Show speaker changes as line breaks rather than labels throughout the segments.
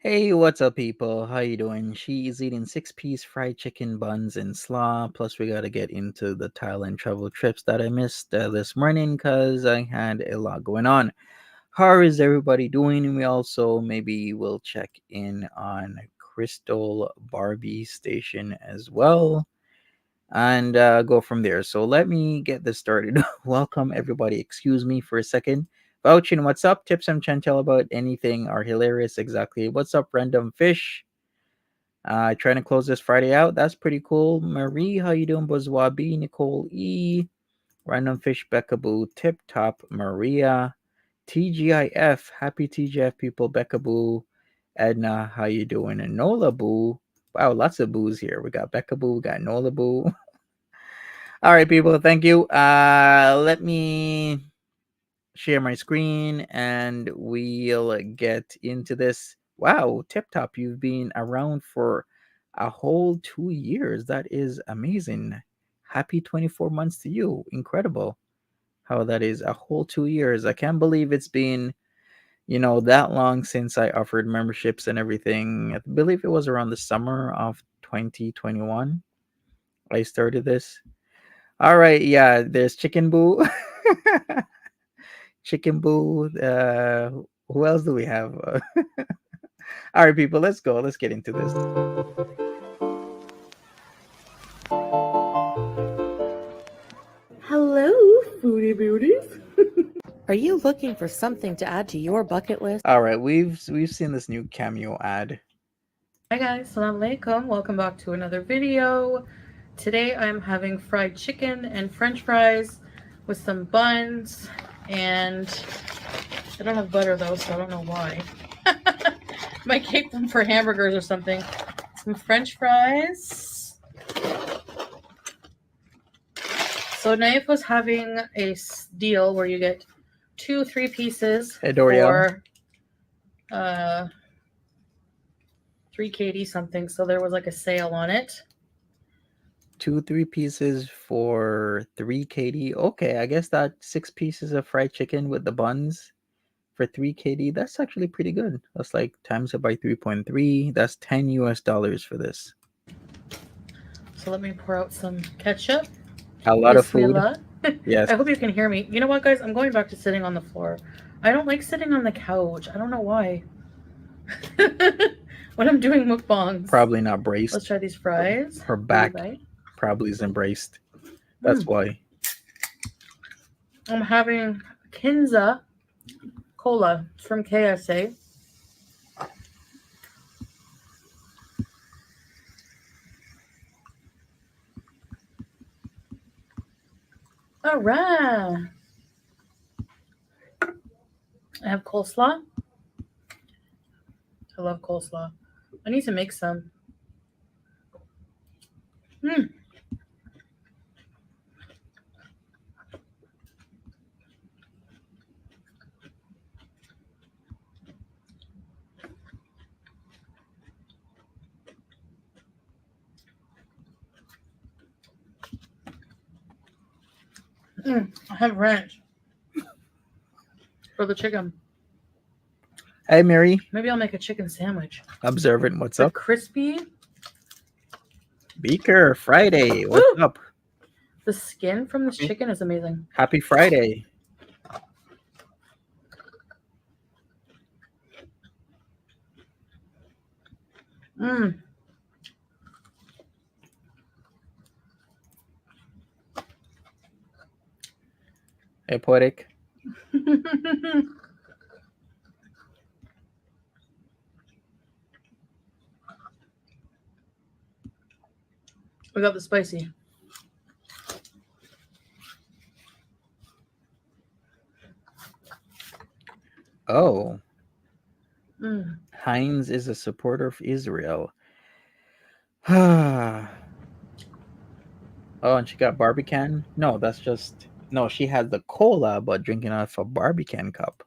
Hey, what's up, people? How you doing? She's eating six-piece fried chicken buns and slaw. Plus, we gotta get into the Thailand travel trips that I missed this morning because I had a lot going on. How is everybody doing? And we also maybe will check in on Crystal Barbie Station as well and go from there. So let me get this started. Welcome, everybody. Excuse me for a second. Vouchin, what's up? Tips and chantel about anything are hilarious. Exactly. What's up, random fish? Trying to close this Friday out. That's pretty cool. Marie, how you doing? Buzwabi, Nicole E, random fish, Becca Boo, Tip Top, Maria, TGIF, happy TGIF people, Becca Boo, Edna, how you doing? And Nola Boo. Wow, lots of boos here. We got Becca Boo, we got Nola Boo. All right, people, thank you. Let me share my screen and we'll get into this. Wow, Tip Top, you've been around for a whole 2 years. That is amazing. Happy 24 months to you. Incredible how that is a whole 2 years. I can't believe it's been, that long since I offered memberships and everything. I believe it was around the summer of 2021 I started this. All right, yeah, there's Chicken Boo. Chicken Boo. Who else do we have? All right, people, let's go. Let's get into this.
Hello, foodie beauties.
Are you looking for something to add to your bucket list?
All right, we've seen this new cameo ad.
Hi guys, salam alaikum. Welcome back to another video. Today I'm having fried chicken and french fries with some buns, and I don't have butter though, so I don't know why. Might keep them for hamburgers or something. Some French fries. So Naif was having a deal where you get 2 3-pieces for 3 KD something. So there was like a sale on it.
2 3-pieces for 3 KD. Okay, I guess that 6 pieces of fried chicken with the buns for 3 KD. That's actually pretty good. That's like times it by 3.3. That's $10 for this.
So let me pour out some ketchup.
A lot of food. Yes.
I hope you can hear me. You know what, guys? I'm going back to sitting on the floor. I don't like sitting on the couch. I don't know why. When I'm doing mukbangs.
Probably not braced.
Let's try these fries.
Her back probably isn't braced. That's why.
I'm having Kinza Cola from KSA. All right. I have coleslaw. I love coleslaw. I need to make some. I have ranch for the chicken.
Hey, Mary.
Maybe I'll make a chicken sandwich.
Observant, what's up?
Crispy.
Beaker, Friday. What's up?
The skin from this chicken is amazing.
Happy Friday. Hey, Poetic.
We got the spicy.
Oh. Heinz is a supporter of Israel. Oh, and she got Barbican? No, that's just... No, she had the cola, but drinking out of a Barbican cup.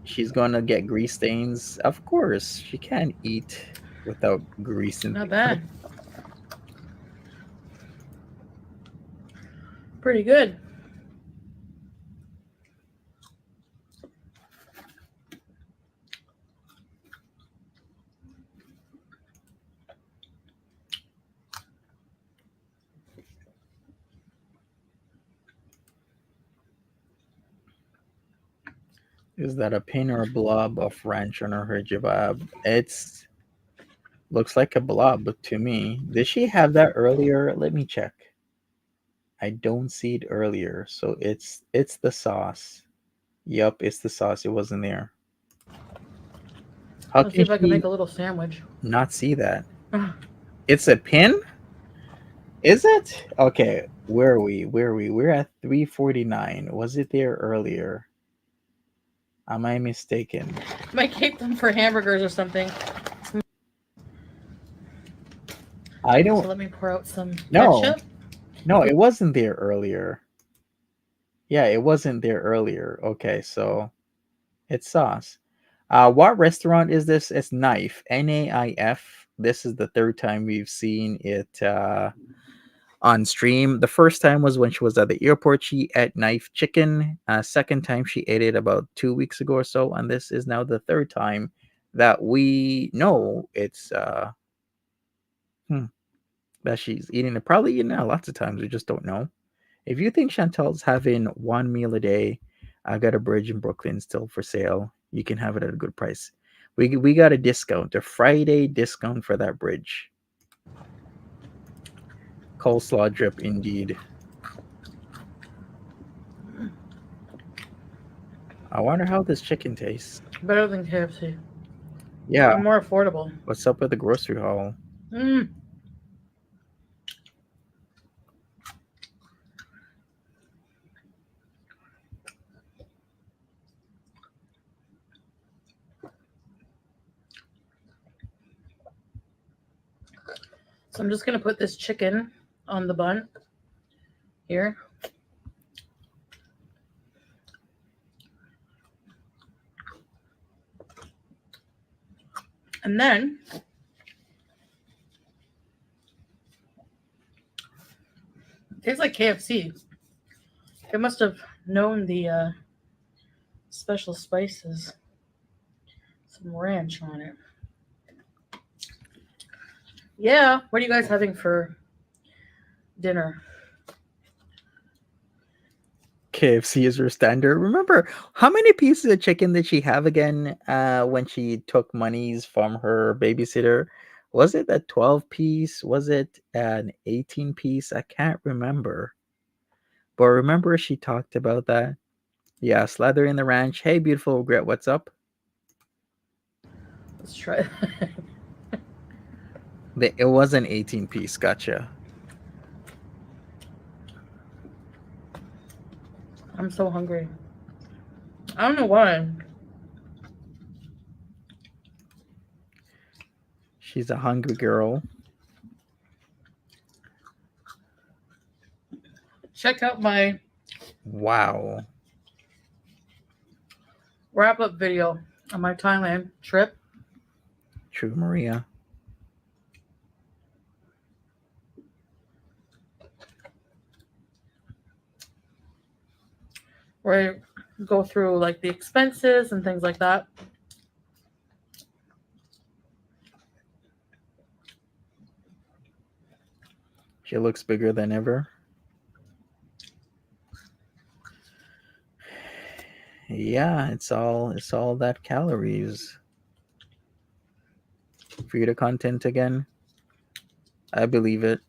She's going to get grease stains. Of course, she can't eat without grease.
Not bad. Pretty good.
Is that a pin or a blob of ranch on her hijab? It's looks like a blob to me. Did she have that earlier? Let me check. I don't see it earlier, so it's the sauce. Yup, it's the sauce. It wasn't there.
Let's see if I can make a little sandwich.
Not see that? It's a pin? Is it? Okay, where are we? We're at 349. Was it there earlier? Am I mistaken?
Might keep them for hamburgers or something.
I don't.
So let me pour out some
No.
ketchup.
No, it wasn't there earlier. Yeah, it wasn't there earlier. Okay, so it's sauce. What restaurant is this? It's Knife. Naif. This is the third time we've seen it on stream. The first time was when she was at the airport. She ate Knife chicken. Second time she ate it about 2 weeks ago or so, and this is now the third time that we know it's that she's eating it. Probably eating it lots of times. We just don't know. If you think Chantel's having one meal a day, I've got a bridge in Brooklyn still for sale. You can have it at a good price. We got a discount, a Friday discount for that bridge. Coleslaw drip, indeed. I wonder how this chicken tastes.
Better than KFC.
Yeah.
And more affordable.
What's up with the grocery haul?
So I'm just going to put this chicken on the bun here. And then it tastes like KFC. They must have known the special spices. Some ranch on it. Yeah, what are you guys having for dinner?
KFC is her standard. Remember, how many pieces of chicken did she have again when she took monies from her babysitter? Was it a 12 piece? Was it an 18 piece? I can't remember. But remember, she talked about that. Yeah, slather in the ranch. Hey, beautiful regret, what's up?
Let's try that.
It was an 18 piece. Gotcha.
I'm so hungry. I don't know why.
She's a hungry girl.
Check out my
Wow.
wrap-up video on my Thailand trip.
True, Maria.
Where I go through like the expenses and things like that.
She looks bigger than ever. Yeah, it's all that calories. Frida content again. I believe it.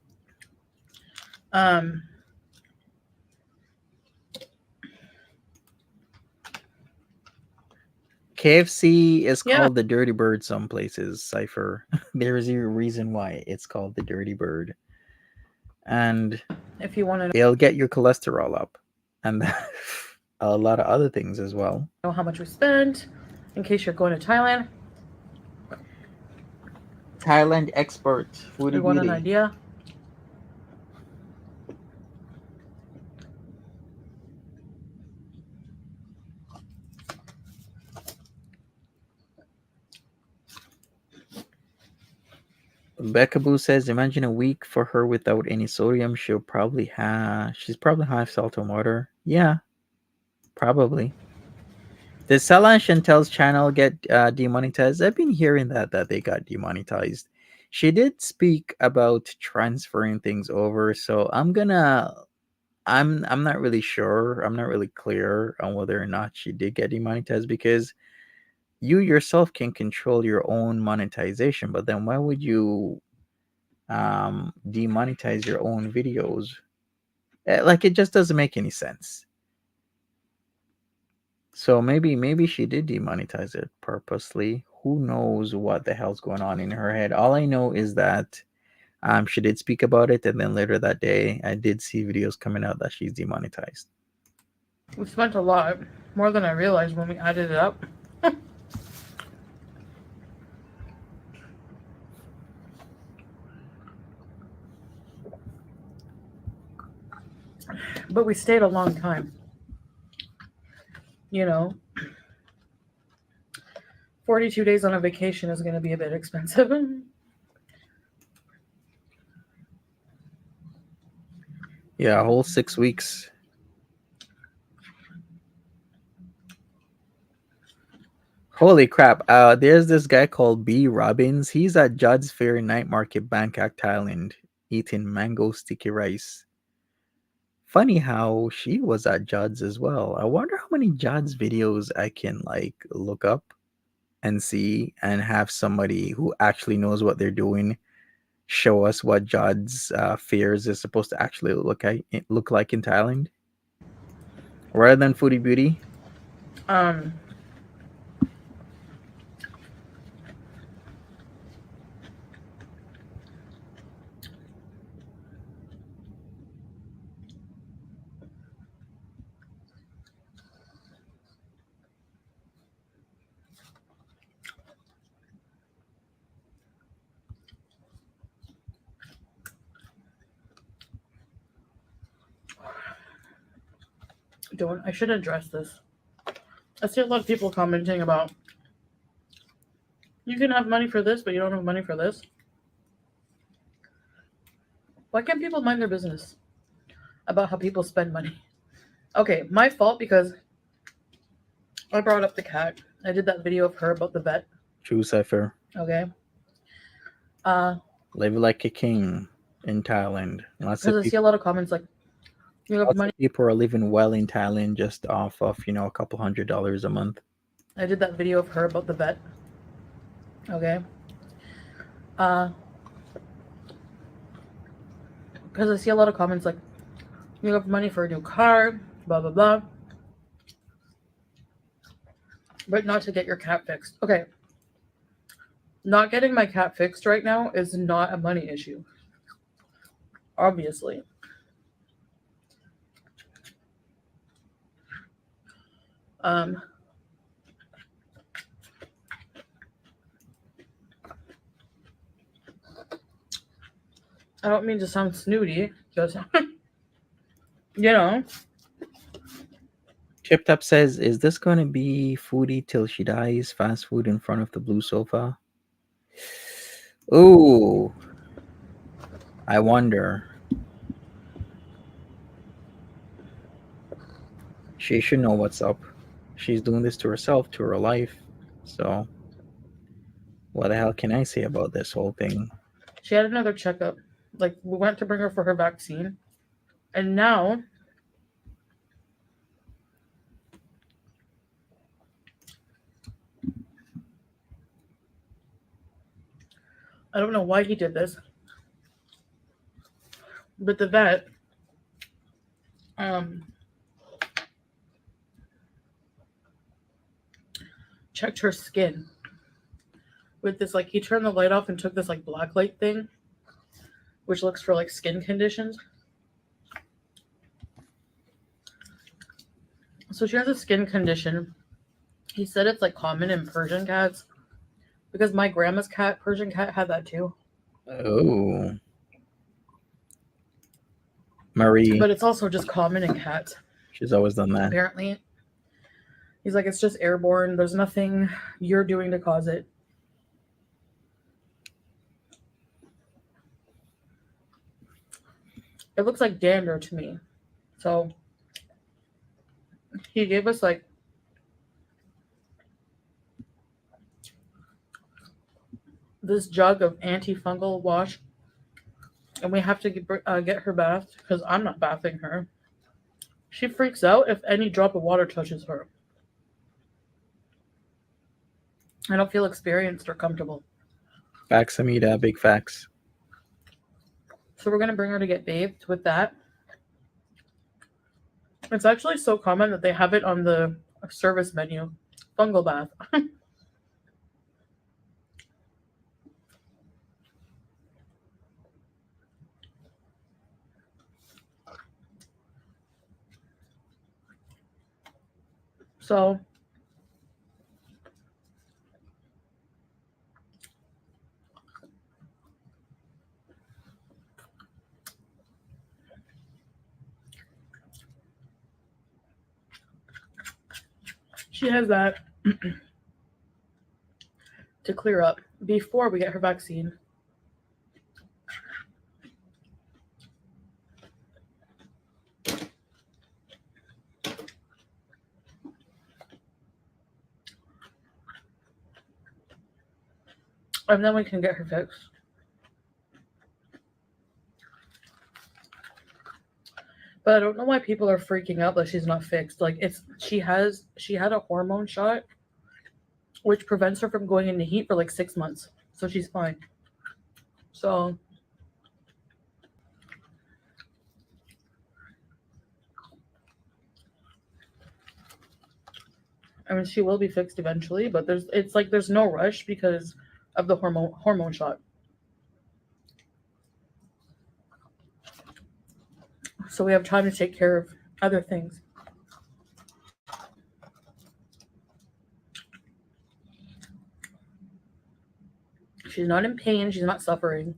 KFC is called the Dirty Bird some places, Cypher. There is a reason why it's called the Dirty Bird. And
if you want to
it'll get your cholesterol up. And a lot of other things as well.
know how much we spent in case you're going to Thailand.
Thailand expert. Foodie
You want
Beauty.
an idea?
Becca Boo says, imagine a week for her without any sodium. She's probably high salt and water. Yeah, probably. Did Sella and Chantel's channel get demonetized? I've been hearing that they got demonetized. She did speak about transferring things over, so I'm not really sure. I'm not really clear on whether or not she did get demonetized, because you yourself can control your own monetization, but then why would you demonetize your own videos? Like, it just doesn't make any sense. So maybe she did demonetize it purposely. Who knows what the hell's going on in her head? All I know is that she did speak about it, and then later that day I did see videos coming out that she's demonetized.
We spent a lot, more than I realized when we added it up. But we stayed a long time. 42 days on a vacation is going to be a bit expensive.
Yeah, a whole 6 weeks. Holy crap. There's this guy called B. Robbins. He's at Judd's Fair Night Market, Bangkok, Thailand, eating mango sticky rice. Funny how she was at Judd's as well. I wonder how many Judd's videos I can look up and see, and have somebody who actually knows what they're doing show us what Judd's fairs is supposed to actually look like in Thailand, rather than Foodie Beauty.
I should address this. I see a lot of people commenting about you can have money for this, but you don't have money for this. Why can't people mind their business about how people spend money? Okay, my fault because I brought up the cat. I did that video of her about the vet.
True cipher.
Okay.
Live like a king in Thailand.
Because I see a lot of comments like, you have
lots
money.
of people are living well in Thailand just off of, a couple $100 a month.
I did that video of her about the vet. Okay. Because I see a lot of comments like, you have money for a new car, blah, blah, blah. But not to get your cat fixed. Okay. Not getting my cat fixed right now is not a money issue. Obviously. I don't mean to sound snooty, just
Chip Top says, is this going to be Foodie till she dies? Fast food in front of the blue sofa? Ooh. I wonder. She should know what's up. She's doing this to herself, to her life. So, what the hell can I say about this whole thing?
She had another checkup. Like, we went to bring her for her vaccine. And now, I don't know why he did this, but the vet, checked her skin with this, like, he turned the light off and took this, like, black light thing, which looks for, like, skin conditions. So she has a skin condition. He said it's, like, common in Persian cats, because my grandma's cat, Persian cat, had that too.
Oh. Marie.
But it's also just common in cats.
She's always done that.
Apparently. He's like, it's just airborne. There's nothing you're doing to cause it. It looks like dander to me. So he gave us like this jug of antifungal wash, and we have to get her bathed because I'm not bathing her. She freaks out if any drop of water touches her. I don't feel experienced or comfortable.
Facts, Amita, big facts.
So we're going to bring her to get bathed with that. It's actually so common that they have it on the service menu. Fungal bath. So she has that to clear up before we get her vaccine. And then we can get her fixed. But I don't know why people are freaking out that she's not fixed. Like, she had a hormone shot which prevents her from going into heat for like 6 months. So she's fine. So I mean, she will be fixed eventually, but there's no rush because of the hormone shot. So we have time to take care of other things. She's not in pain. She's not suffering.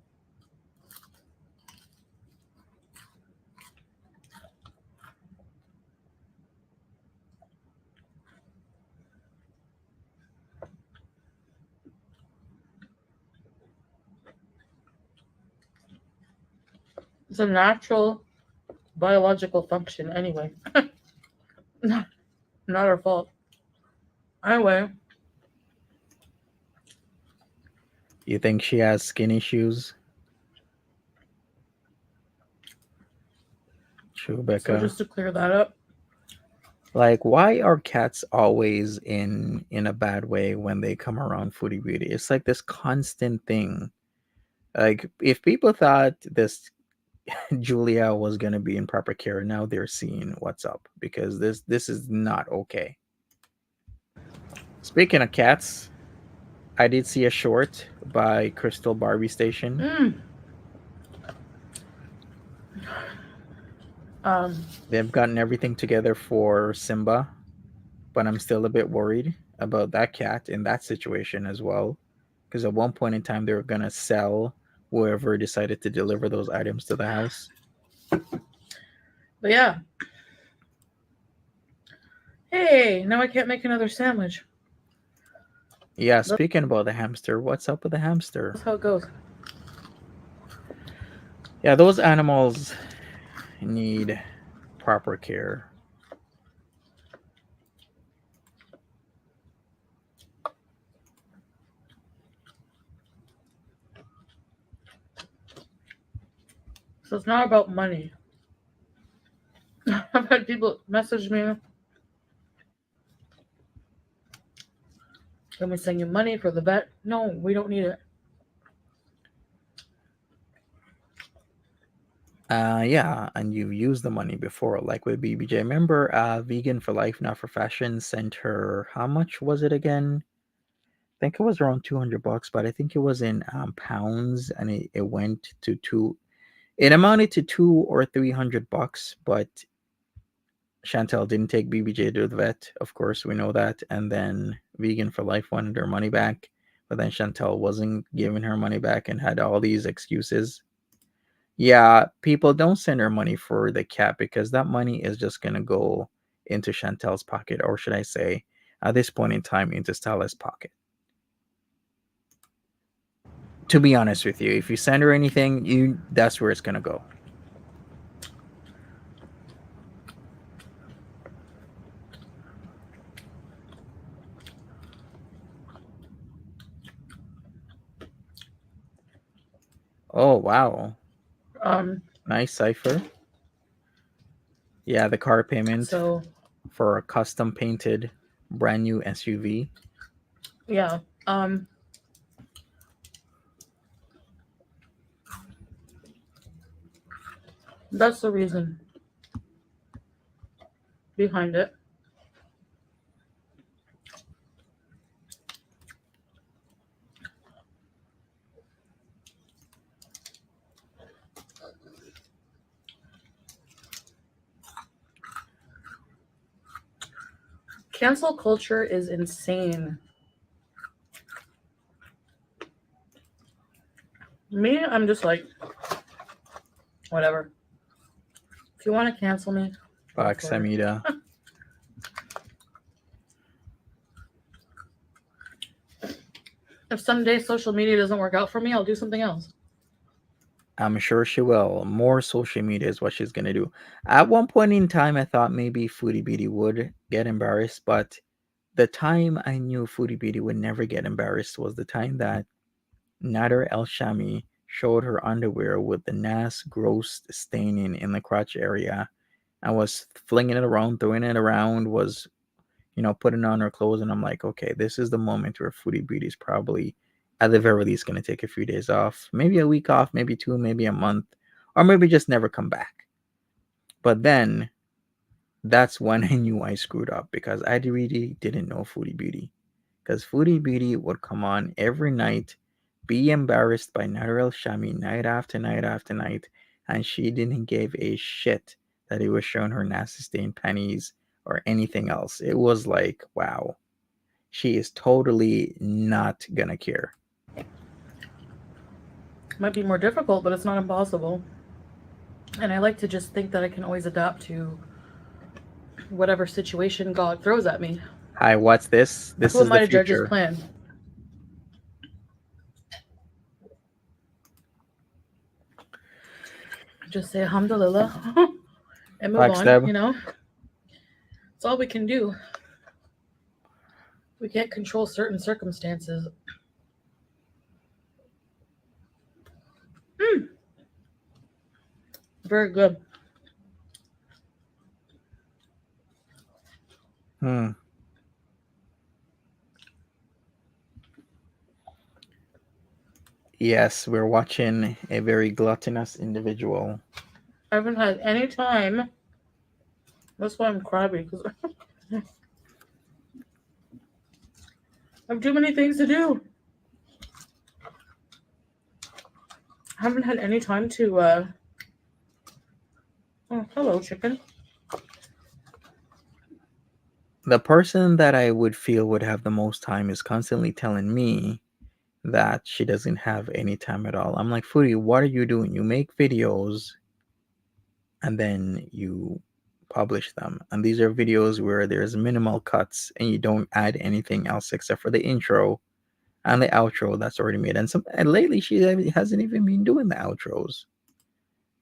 It's a natural biological function anyway. Not our fault. Anyway,
You think she has skin issues?
so
Rebecca.
just to clear that up,
Like, why are cats always in a bad way when they come around Foodie Beauty? It's like this constant thing. Like, if people thought this Julia was gonna be in proper care, now they're seeing what's up because this is not okay. Speaking of cats, I did see a short by Crystal Barbie Station. They've gotten everything together for Simba, but I'm still a bit worried about that cat in that situation as well. Because at one point in time, they were gonna sell whoever decided to deliver those items to the house.
but yeah. Hey, now I can't make another sandwich.
Yeah, speaking about the hamster, what's up with the hamster?
That's how it goes.
Yeah, those animals need proper care.
So it's not about money. I've had people message me. Can we send you money for the vet? No, we don't need it.
Yeah, and you've used the money before, like with BBJ. Remember, Vegan for Life, Not for Fashion sent her, how much was it again? I think it was around $200, but I think it was in pounds, and it went to it amounted to $200 or $300, but Chantel didn't take BBJ to the vet. Of course, we know that. And then Vegan for Life wanted her money back, but then Chantel wasn't giving her money back and had all these excuses. Yeah, people don't send her money for the cat because that money is just going to go into Chantel's pocket, or should I say, at this point in time, into Stella's pocket. To be honest with you, if you send her anything, that's where it's going to go. Oh, wow. Nice cipher. Yeah, the car payment for a custom painted brand new SUV.
Yeah. That's the reason behind it. Cancel culture is insane. Me, I'm just like, whatever. If you want to cancel me,
Fuck, Samita.
If someday social media doesn't work out for me, I'll do something else.
I'm sure she will. More social media is what she's going to do. At one point in time, I thought maybe Foodie Beauty would get embarrassed, but the time I knew Foodie Beauty would never get embarrassed was the time that Nader El Shami showed her underwear with the NAS gross staining in the crotch area. I was flinging it around, throwing it around, was, putting on her clothes, and I'm like, okay, this is the moment where Foodie Beauty is probably, at the very least, going to take a few days off, maybe a week off, maybe 2, maybe a month, or maybe just never come back. But then, that's when I knew I screwed up because I really didn't know Foodie Beauty. Because Foodie Beauty would come on every night, be embarrassed by Nader El Shami night after night after night, and she didn't give a shit that he was showing her nasty stained panties or anything else. It was like, wow, she is totally not gonna care.
Might be more difficult, but it's not impossible. And I like to just think that I can always adapt to whatever situation God throws at me.
Hi, what's this? This
Who
is
am I
the
to judge his
future.
plan? Just say alhamdulillah and move
Facts,
on,
Deb.
you know? It's all we can do. We can't control certain circumstances. Very good.
Hmm. Yes, we're watching a very gluttonous individual.
I haven't had any time. That's why I'm crabby, because I have too many things to do. I haven't had any time to, Oh, hello, chicken.
The person that I would feel would have the most time is constantly telling me that she doesn't have any time at all. I'm like, Foodie, what are you doing? You make videos and then you publish them. And these are videos where there's minimal cuts and you don't add anything else except for the intro and the outro that's already made. And lately she hasn't even been doing the outros.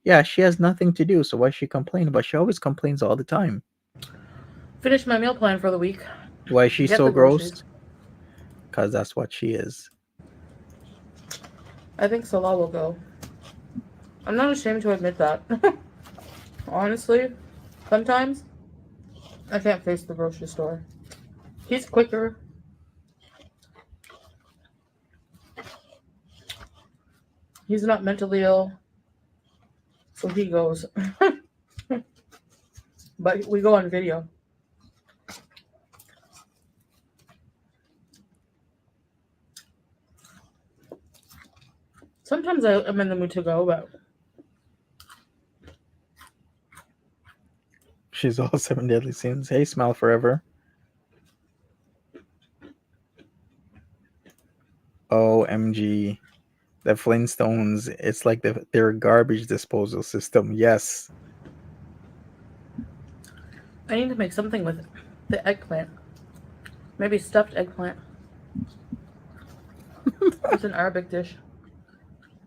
Yeah, she has nothing to do, so why she complain? But she always complains all the time.
Finished my meal plan for the week.
Why is she
Get
so
the groceries.
gross? Because that's what she is.
I think SLAW will go. I'm not ashamed to admit that. Honestly, sometimes I can't face the grocery store. He's quicker. He's not mentally ill. So he goes. But we go on video. Sometimes I'm in the mood to go, but
She's all seven deadly sins. Hey, smile forever. OMG. The Flintstones, it's like their garbage disposal system. Yes.
I need to make something with the eggplant. Maybe stuffed eggplant. It's an Arabic dish.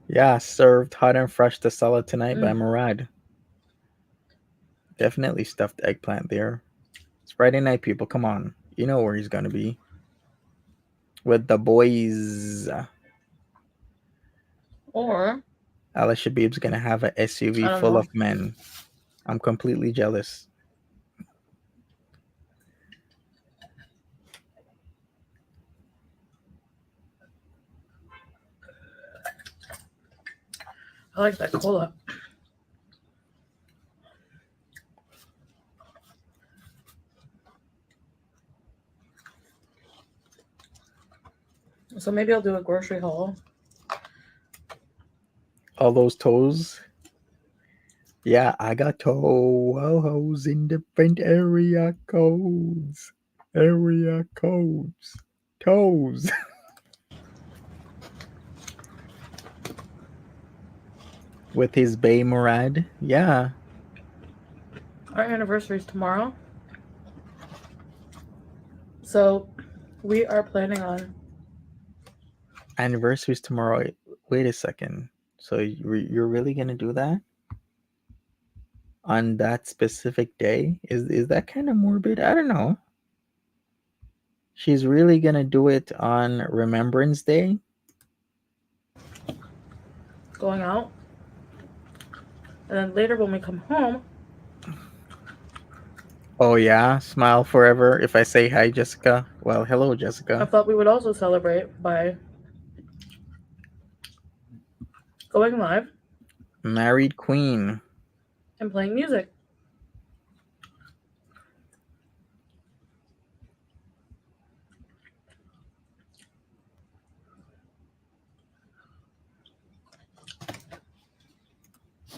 Yeah, served hot and fresh to salad tonight by Murad. Definitely stuffed eggplant there. It's Friday night, people. Come on. You know where he's going to be. With the boys.
Or
Alice Shabib's going to have an SUV
I don't
full
know.
of men. I'm completely jealous.
I like that cola. So maybe I'll do a grocery haul.
All those toes. Yeah, I got toes in different area codes. Area codes. Toes. With his Bay Murad. Yeah.
Our anniversary is tomorrow. So we are planning on
Anniversary's tomorrow. Wait a second. So you're really going to do that? On that specific day? Is that kind of morbid? I don't know. She's really going to do it on Remembrance Day?
going out. And then later when we come home.
Oh, yeah? Smile forever if I say hi, Jessica. Well, hello, Jessica.
I thought we would also celebrate by going live.
Married Queen.
And playing music.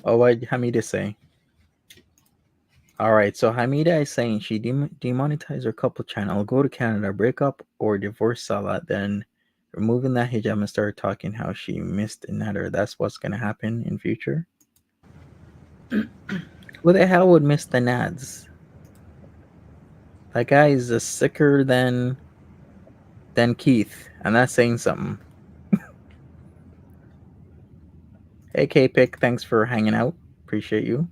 Oh, what Hamida say? All right, so Hamida is saying she demonetized her couple channel, go to Canada, break up or divorce Salah, then removing that hijab and start talking how she missed another. That's what's gonna happen in future. Who the hell would miss the nads? That guy is sicker than Keith, and that's saying something. Hey K-Pick, thanks for hanging out. Appreciate you.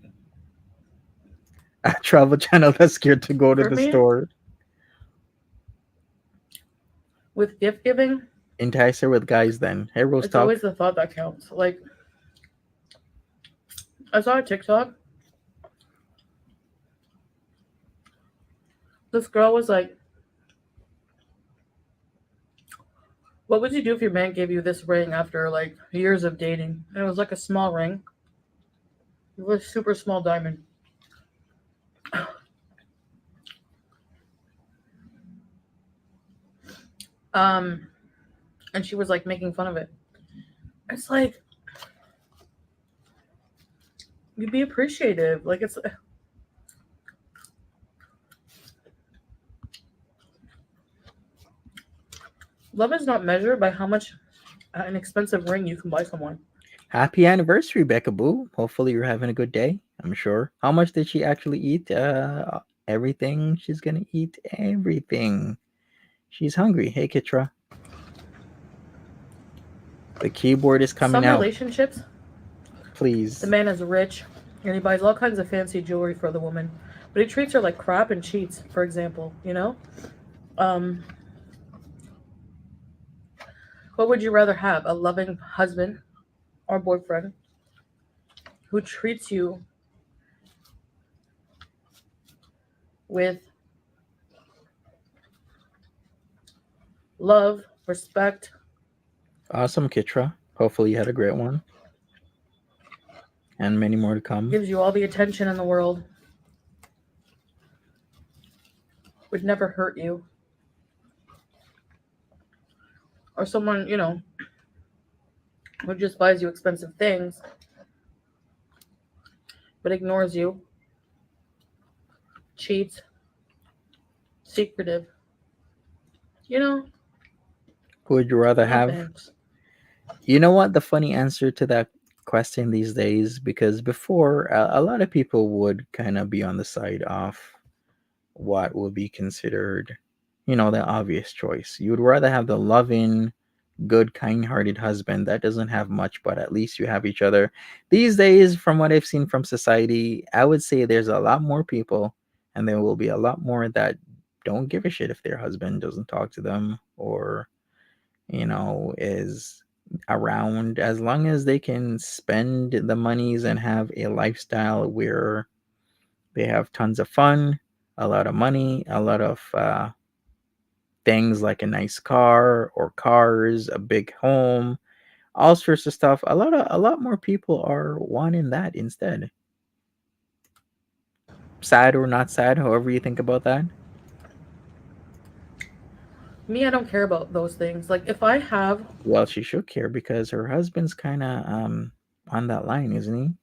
A travel channel that's scared to go to
For
the
me,
store.
with gift giving,
Entice her with guys then. Hey, Rose
it's
Talk.
always the thought that counts. Like, I saw a TikTok. This girl was like, what would you do if your man gave you this ring after like years of dating? And it was like a small ring. It was a super small diamond. Um, and she was like making fun of it. It's like, you'd be appreciative. Like, it's love is not measured by how much an expensive ring you can buy someone.
Happy anniversary, Becca Boo. Hopefully you're having a good day. I'm sure. How much did she actually eat? Everything. She's gonna eat everything. She's hungry. Hey, Kitra. The keyboard is coming
Some
out.
relationships,
Please.
the man is rich and he buys all kinds of fancy jewelry for the woman, but he treats her like crap and cheats, for example, you know? What would you rather have? A loving husband or boyfriend who treats you with love, respect,
Awesome, Kitra. Hopefully you had a great one. And many more to come.
gives you all the attention in the world, would never hurt you, or someone, you know, who just buys you expensive things but ignores you, cheats, secretive, you know?
Who would you rather
No
have?
thanks.
You know what? The funny answer to that question these days, because before a lot of people would kind of be on the side of what would be considered, the obvious choice. You would rather have the loving, good, kind-hearted husband that doesn't have much, but at least you have each other. These days, from what I've seen from society, I would say there's a lot more people, and there will be a lot more that don't give a shit if their husband doesn't talk to them or is around, as long as they can spend the monies and have a lifestyle where they have tons of fun, a lot of money, a lot of things like a nice car or cars, a big home, all sorts of stuff. A lot more people are wanting that instead. Sad or not sad, however you think about that.
Me, I don't care about those things. Like, if I have,
Well, she should care because her husband's kind of on that line, isn't he?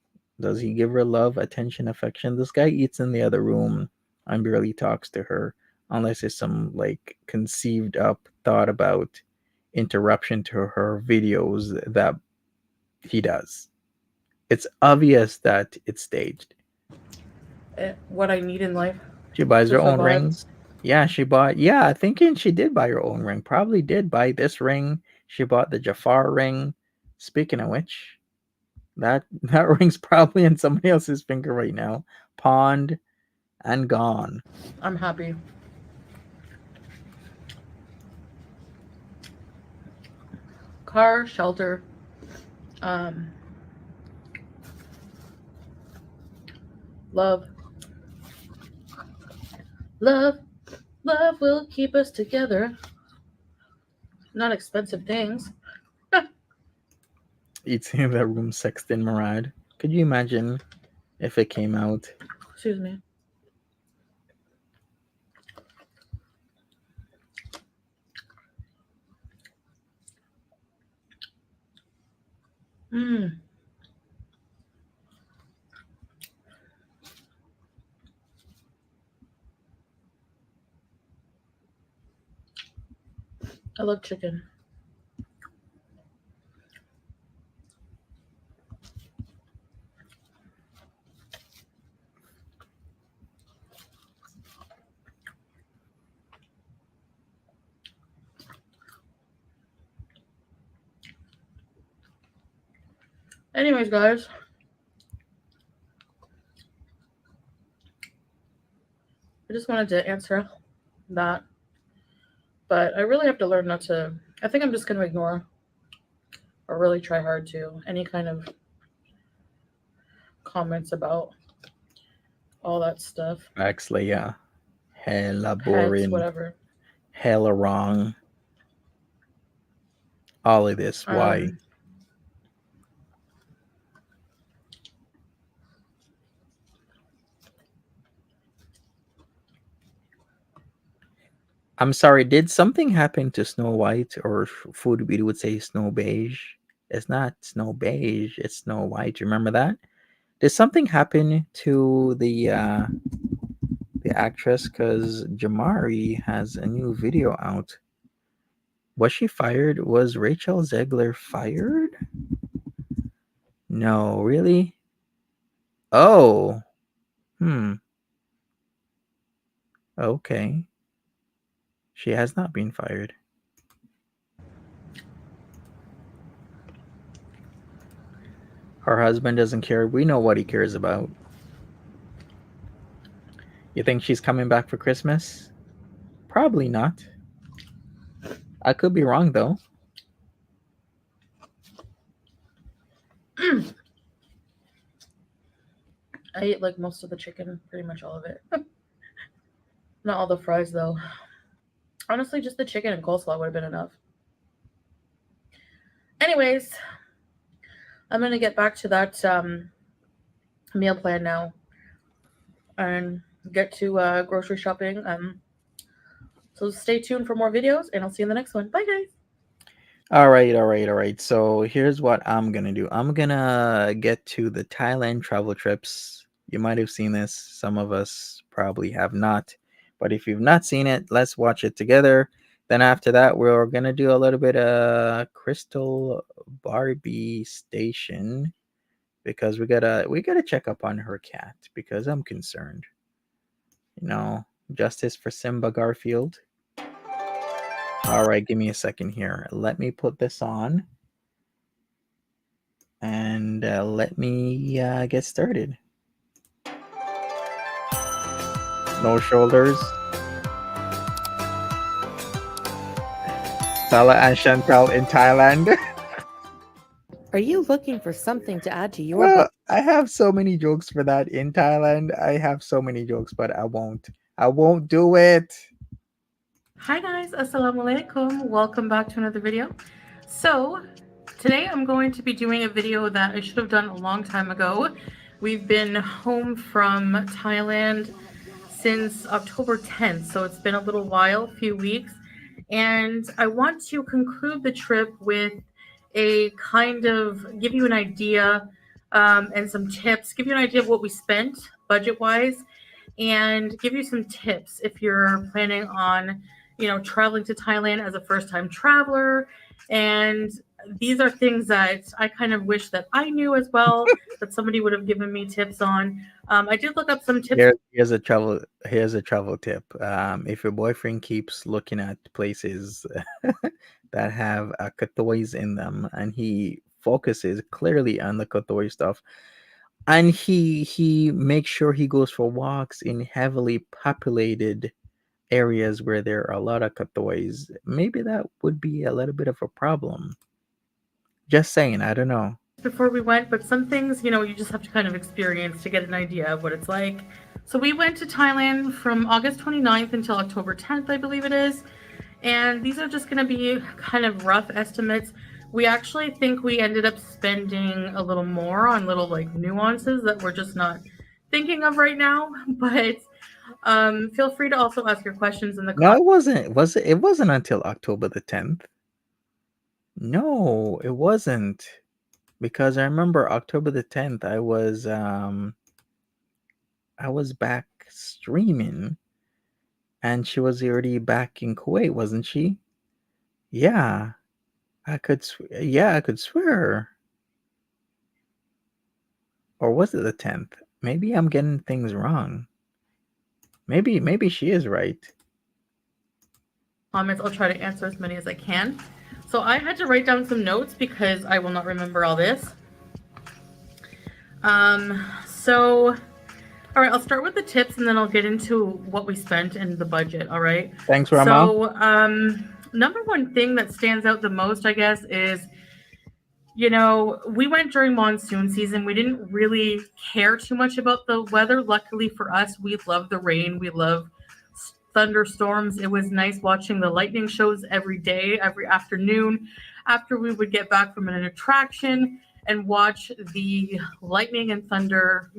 Does he give her love, attention, affection? This guy eats in the other room and barely talks to her unless it's some like conceived up thought about interruption to her videos that he does. It's obvious that it's staged.
what I need in life
She buys
to
her own
survive,
rings. Yeah, she bought. Yeah, thinking she did buy her own ring. Probably did buy this ring. She bought the Jafar ring. Speaking of which, that ring's probably in somebody else's finger right now, pawned and gone.
I'm happy. Car, shelter, um, love. Love, love will keep us together. Not expensive things.
Eats in that room, Sexton Murad. Could you imagine if it came out?
Excuse me. Mm, I love chicken. Anyways, guys, I just wanted to answer that. But I really have to learn not to. I think I'm just going to ignore or really try hard to any kind of comments about all that stuff.
Actually, yeah. Hella
Heads,
boring.
whatever.
Hella wrong. All of this. Why?
Um,
I'm sorry, did something happen to Snow White, or Food we would say Snow Beige? It's not Snow Beige, it's Snow White. Remember that? Did something happen to the actress? Because Jamari has a new video out. Was she fired? Was Rachel Zegler fired? No, really? Oh, hmm. Okay. She has not been fired. Her husband doesn't care. We know what he cares about. You think she's coming back for Christmas? Probably not. I could be wrong though.
I ate like most of the chicken, pretty much all of it. Not all the fries though. Honestly, just the chicken and coleslaw would have been enough. Anyways, I'm gonna get back to that meal plan now and get to grocery shopping. So stay tuned for more videos, and I'll see you in the next one. Bye, guys.
All right. So here's what I'm gonna do. I'm gonna get to the Thailand travel trips. You might have seen this. Some of us probably have not. But if you've not seen it, let's watch it together. Then after that, we're gonna do a little bit of Crystal Barbie Station because we gotta check up on her cat because I'm concerned. You know, justice for Simba Garfield. All right, give me a second here. Let me put this on and let me get started. No shoulders. Sala and Chantal in Thailand.
Are you looking for something to add to your
Well, I have so many jokes for that in Thailand. I have so many jokes, but I won't. I won't do it.
Hi guys, assalamu alaikum. Welcome back to another video. So today I'm going to be doing a video that I should have done a long time ago. We've been home from Thailand since October 10th, so it's been a little while, a few weeks, and I want to conclude the trip with a kind of give you an idea and some tips, give you an idea of what we spent budget-wise, and give you some tips if you're planning on traveling to Thailand as a first-time traveler. And these are things that I kind of wish that I knew as well, that somebody would have given me tips on. I did look up some tips.
Here's a travel tip. If your boyfriend keeps looking at places that have katoys in them, and he focuses clearly on the katoy stuff, and he makes sure he goes for walks in heavily populated areas where there are a lot of katoys, maybe that would be a little bit of a problem. Just saying, I don't know.
Before we went, but some things, you just have to kind of experience to get an idea of what it's like. So we went to Thailand from August 29th until October 10th, I believe it is. And these are just going to be kind of rough estimates. We actually think we ended up spending a little more on little like nuances that we're just not thinking of right now. But feel free to also ask your questions in the
No, it wasn't. It wasn't until October the 10th. No, it wasn't. Because I remember October the 10th, I was back streaming, and she was already back in Kuwait, wasn't she? Yeah, I could swear. Or was it the 10th? Maybe I'm getting things wrong. Maybe she is right.
Comments, I'll try to answer as many as I can. So I had to write down some notes because I will not remember all this. So All right, I'll start with the tips and then I'll get into what we spent and the budget. All right.
Thanks, Rama.
So, number one thing that stands out the most, I guess, is we went during monsoon season. We didn't really care too much about the weather. Luckily for us, we love the rain. We love thunderstorms. It was nice watching the lightning shows every day, every afternoon, after we would get back from an attraction and watch the lightning and thunder,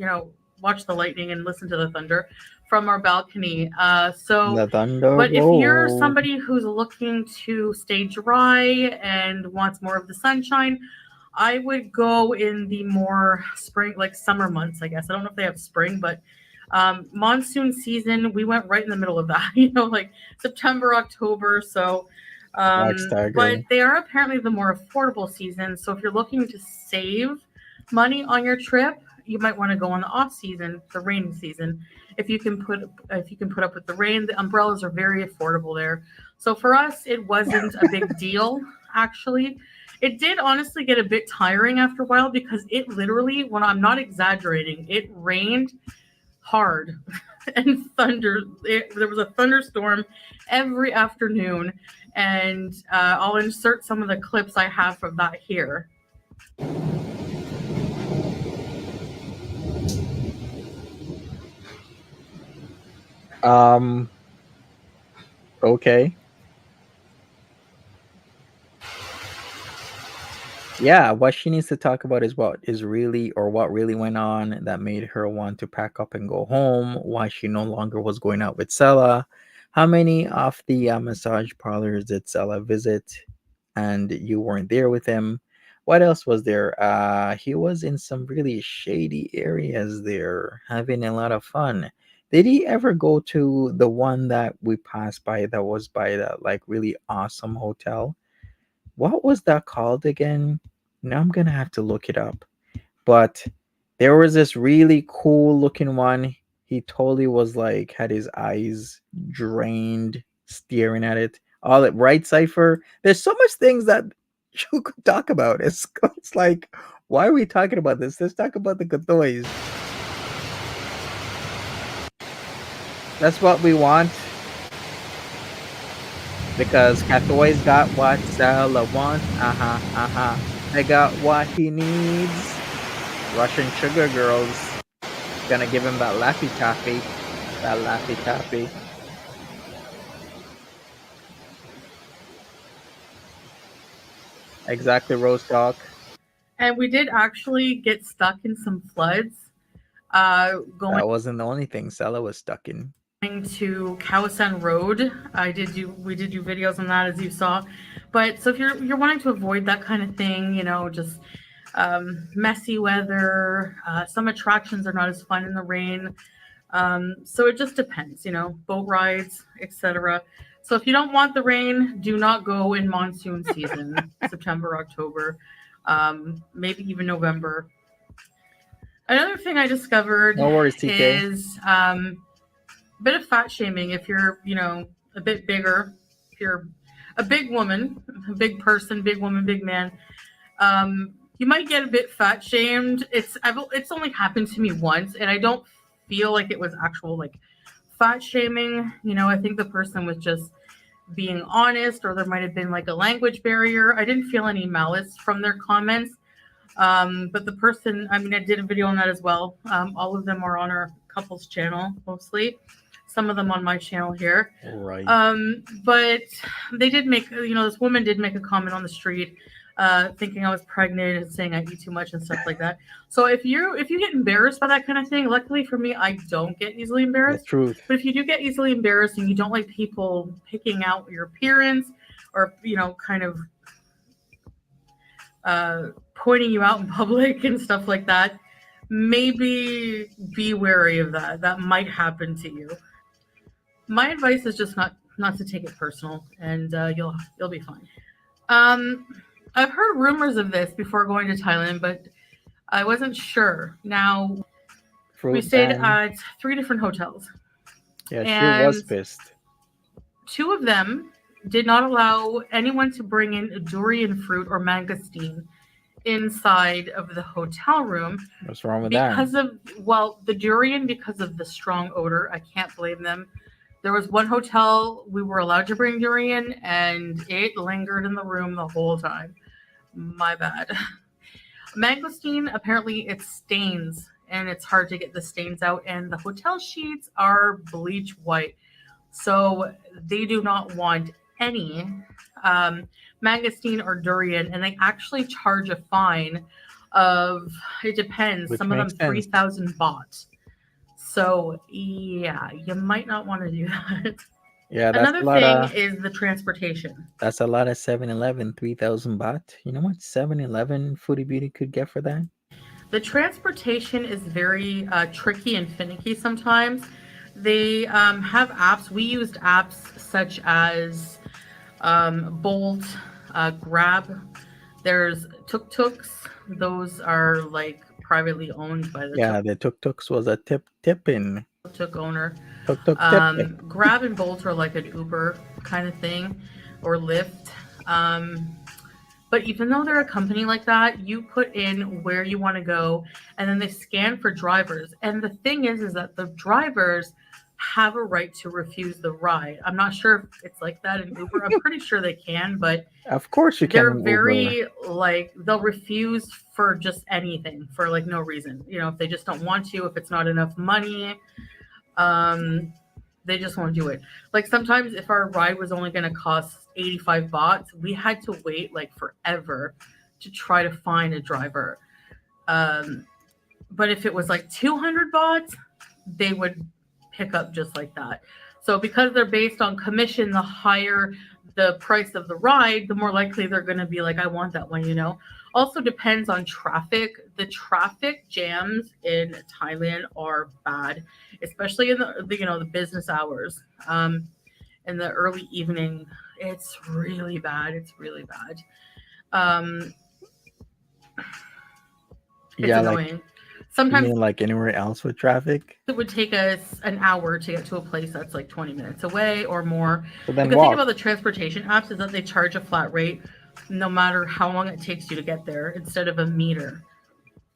watch the lightning and listen to the thunder from our balcony.
The thunder
But if you're
roll.
somebody who's looking to stay dry and wants more of the sunshine, I would go in the more spring, like summer months, I guess. I don't know if they have spring, but monsoon season, we went right in the middle of that, like September, October. So,
Wax
but
Tiger.
they are apparently the more affordable season. So if you're looking to save money on your trip, you might want to go on the off season, the rainy season. If you can put up with the rain, the umbrellas are very affordable there. So for us, it wasn't a big deal actually. It did honestly get a bit tiring after a while because it literally, when I'm not exaggerating, it rained hard and there was a thunderstorm every afternoon, and I'll insert some of the clips I have from that here.
Um. Okay. Yeah, what she needs to talk about is what really went on that made her want to pack up and go home, why she no longer was going out with Sella, how many of the massage parlors did Sella visit and you weren't there with him. What else was there? He was in some really shady areas there, having a lot of fun. Did he ever go to the one that we passed by that was by that like really awesome hotel? What was that called again? Now I'm gonna have to look it up. But there was this really cool looking one. He totally was like had his eyes drained, staring at it. All it right, Cipher. There's so much things that you could talk about. It's like, why are we talking about this? Let's talk about the Katoys. That's what we want. Because Katoy's got what Stella wants. They got what he needs. Russian sugar girls. Gonna give him that Laffy Taffy. That Laffy Taffy. Exactly, Rose Talk.
And we did actually get stuck in some floods going
That wasn't the only thing Stella was stuck in.
to Kawasan Road. We did do videos on that, as you saw. But so if you're wanting to avoid that kind of thing, just messy weather, some attractions are not as fun in the rain. So it just depends, boat rides, etc. So if you don't want the rain, do not go in monsoon season, September, October, maybe even November. Another thing I discovered
No worries, TK.
is a bit of fat shaming. If you're, a bit bigger, if you're a big woman, a big person, big woman, big man, you might get a bit fat shamed. It's only happened to me once, and I don't feel like it was actual like fat shaming. I think the person was just being honest, or there might have been like a language barrier. I didn't feel any malice from their comments. But the person, I did a video on that as well. All of them are on our couples channel mostly. Some of them on my channel here.
Right.
But they did make, this woman did make a comment on the street, thinking I was pregnant and saying I eat too much and stuff like that. So if you get embarrassed by that kind of thing, luckily for me, I don't get easily
The
embarrassed.
truth.
But if you do get easily embarrassed and you don't like people picking out your appearance or, kind of pointing you out in public and stuff like that, maybe be wary of that. That might happen to you. My advice is just not to take it personal, and you'll be fine. I've heard rumors of this before going to Thailand, but I wasn't sure. Now we stayed at 3 different hotels.
Yeah, she was pissed.
2 of them did not allow anyone to bring in durian fruit or mangosteen. inside of the hotel room
What's wrong with that?
because of, well, the durian, because of the strong odor. I can't blame them. There was one hotel we were allowed to bring durian, and it lingered in the room the whole time. My bad. Mangosteen, apparently it stains, and it's hard to get the stains out, and the hotel sheets are bleach white. So they do not want any mangosteen or durian, and they actually charge a fine of, it depends,
Which
some of them
makes sense.
3,000 baht. So yeah, you might not want to do that.
Yeah, that's
Another
a lot
thing
of
is the transportation.
that's a lot of 7-Eleven, 3,000 baht. You know what 7-Eleven Foodie Beauty could get for that?
The transportation is very tricky and finicky sometimes. They have apps. We used apps such as Bolt, Grab. There's tuk-tuks. Those are like privately owned by the
Yeah, the tuk-tuks was a tipping.
tuk-tuk owner.
Tuk-tuk tipping.
Grab and Bolt are like an Uber kind of thing, or Lyft. But even though they're a company like that, you put in where you want to go, and then they scan for drivers. And the thing is that the drivers have a right to refuse the ride. I'm not sure if it's like that in Uber. I'm pretty sure they can, but
Of course you can.
they're
in Uber.
very like, they'll refuse for just anything, for like no reason. You know, if they just don't want to, if it's not enough money, they just won't do it. Like sometimes if our ride was only going to cost 85 baht, we had to wait like forever to try to find a driver. But if it was like 200 baht, they would pick up just like that. So because they're based on commission, the higher the price of the ride, the more likely they're going to be like, I want that one, you know. Also depends on traffic. The traffic jams in Thailand are bad, especially in the business hours. In the early evening, it's really bad. It's really bad. It's
Yeah,
annoying.
like
Sometimes
you mean like anywhere else with traffic?
it would take us an hour to get to a place that's like 20 minutes away or more.
So
The
then
good thing
walk.
about the transportation apps is that they charge a flat rate no matter how long it takes you to get there instead of a meter.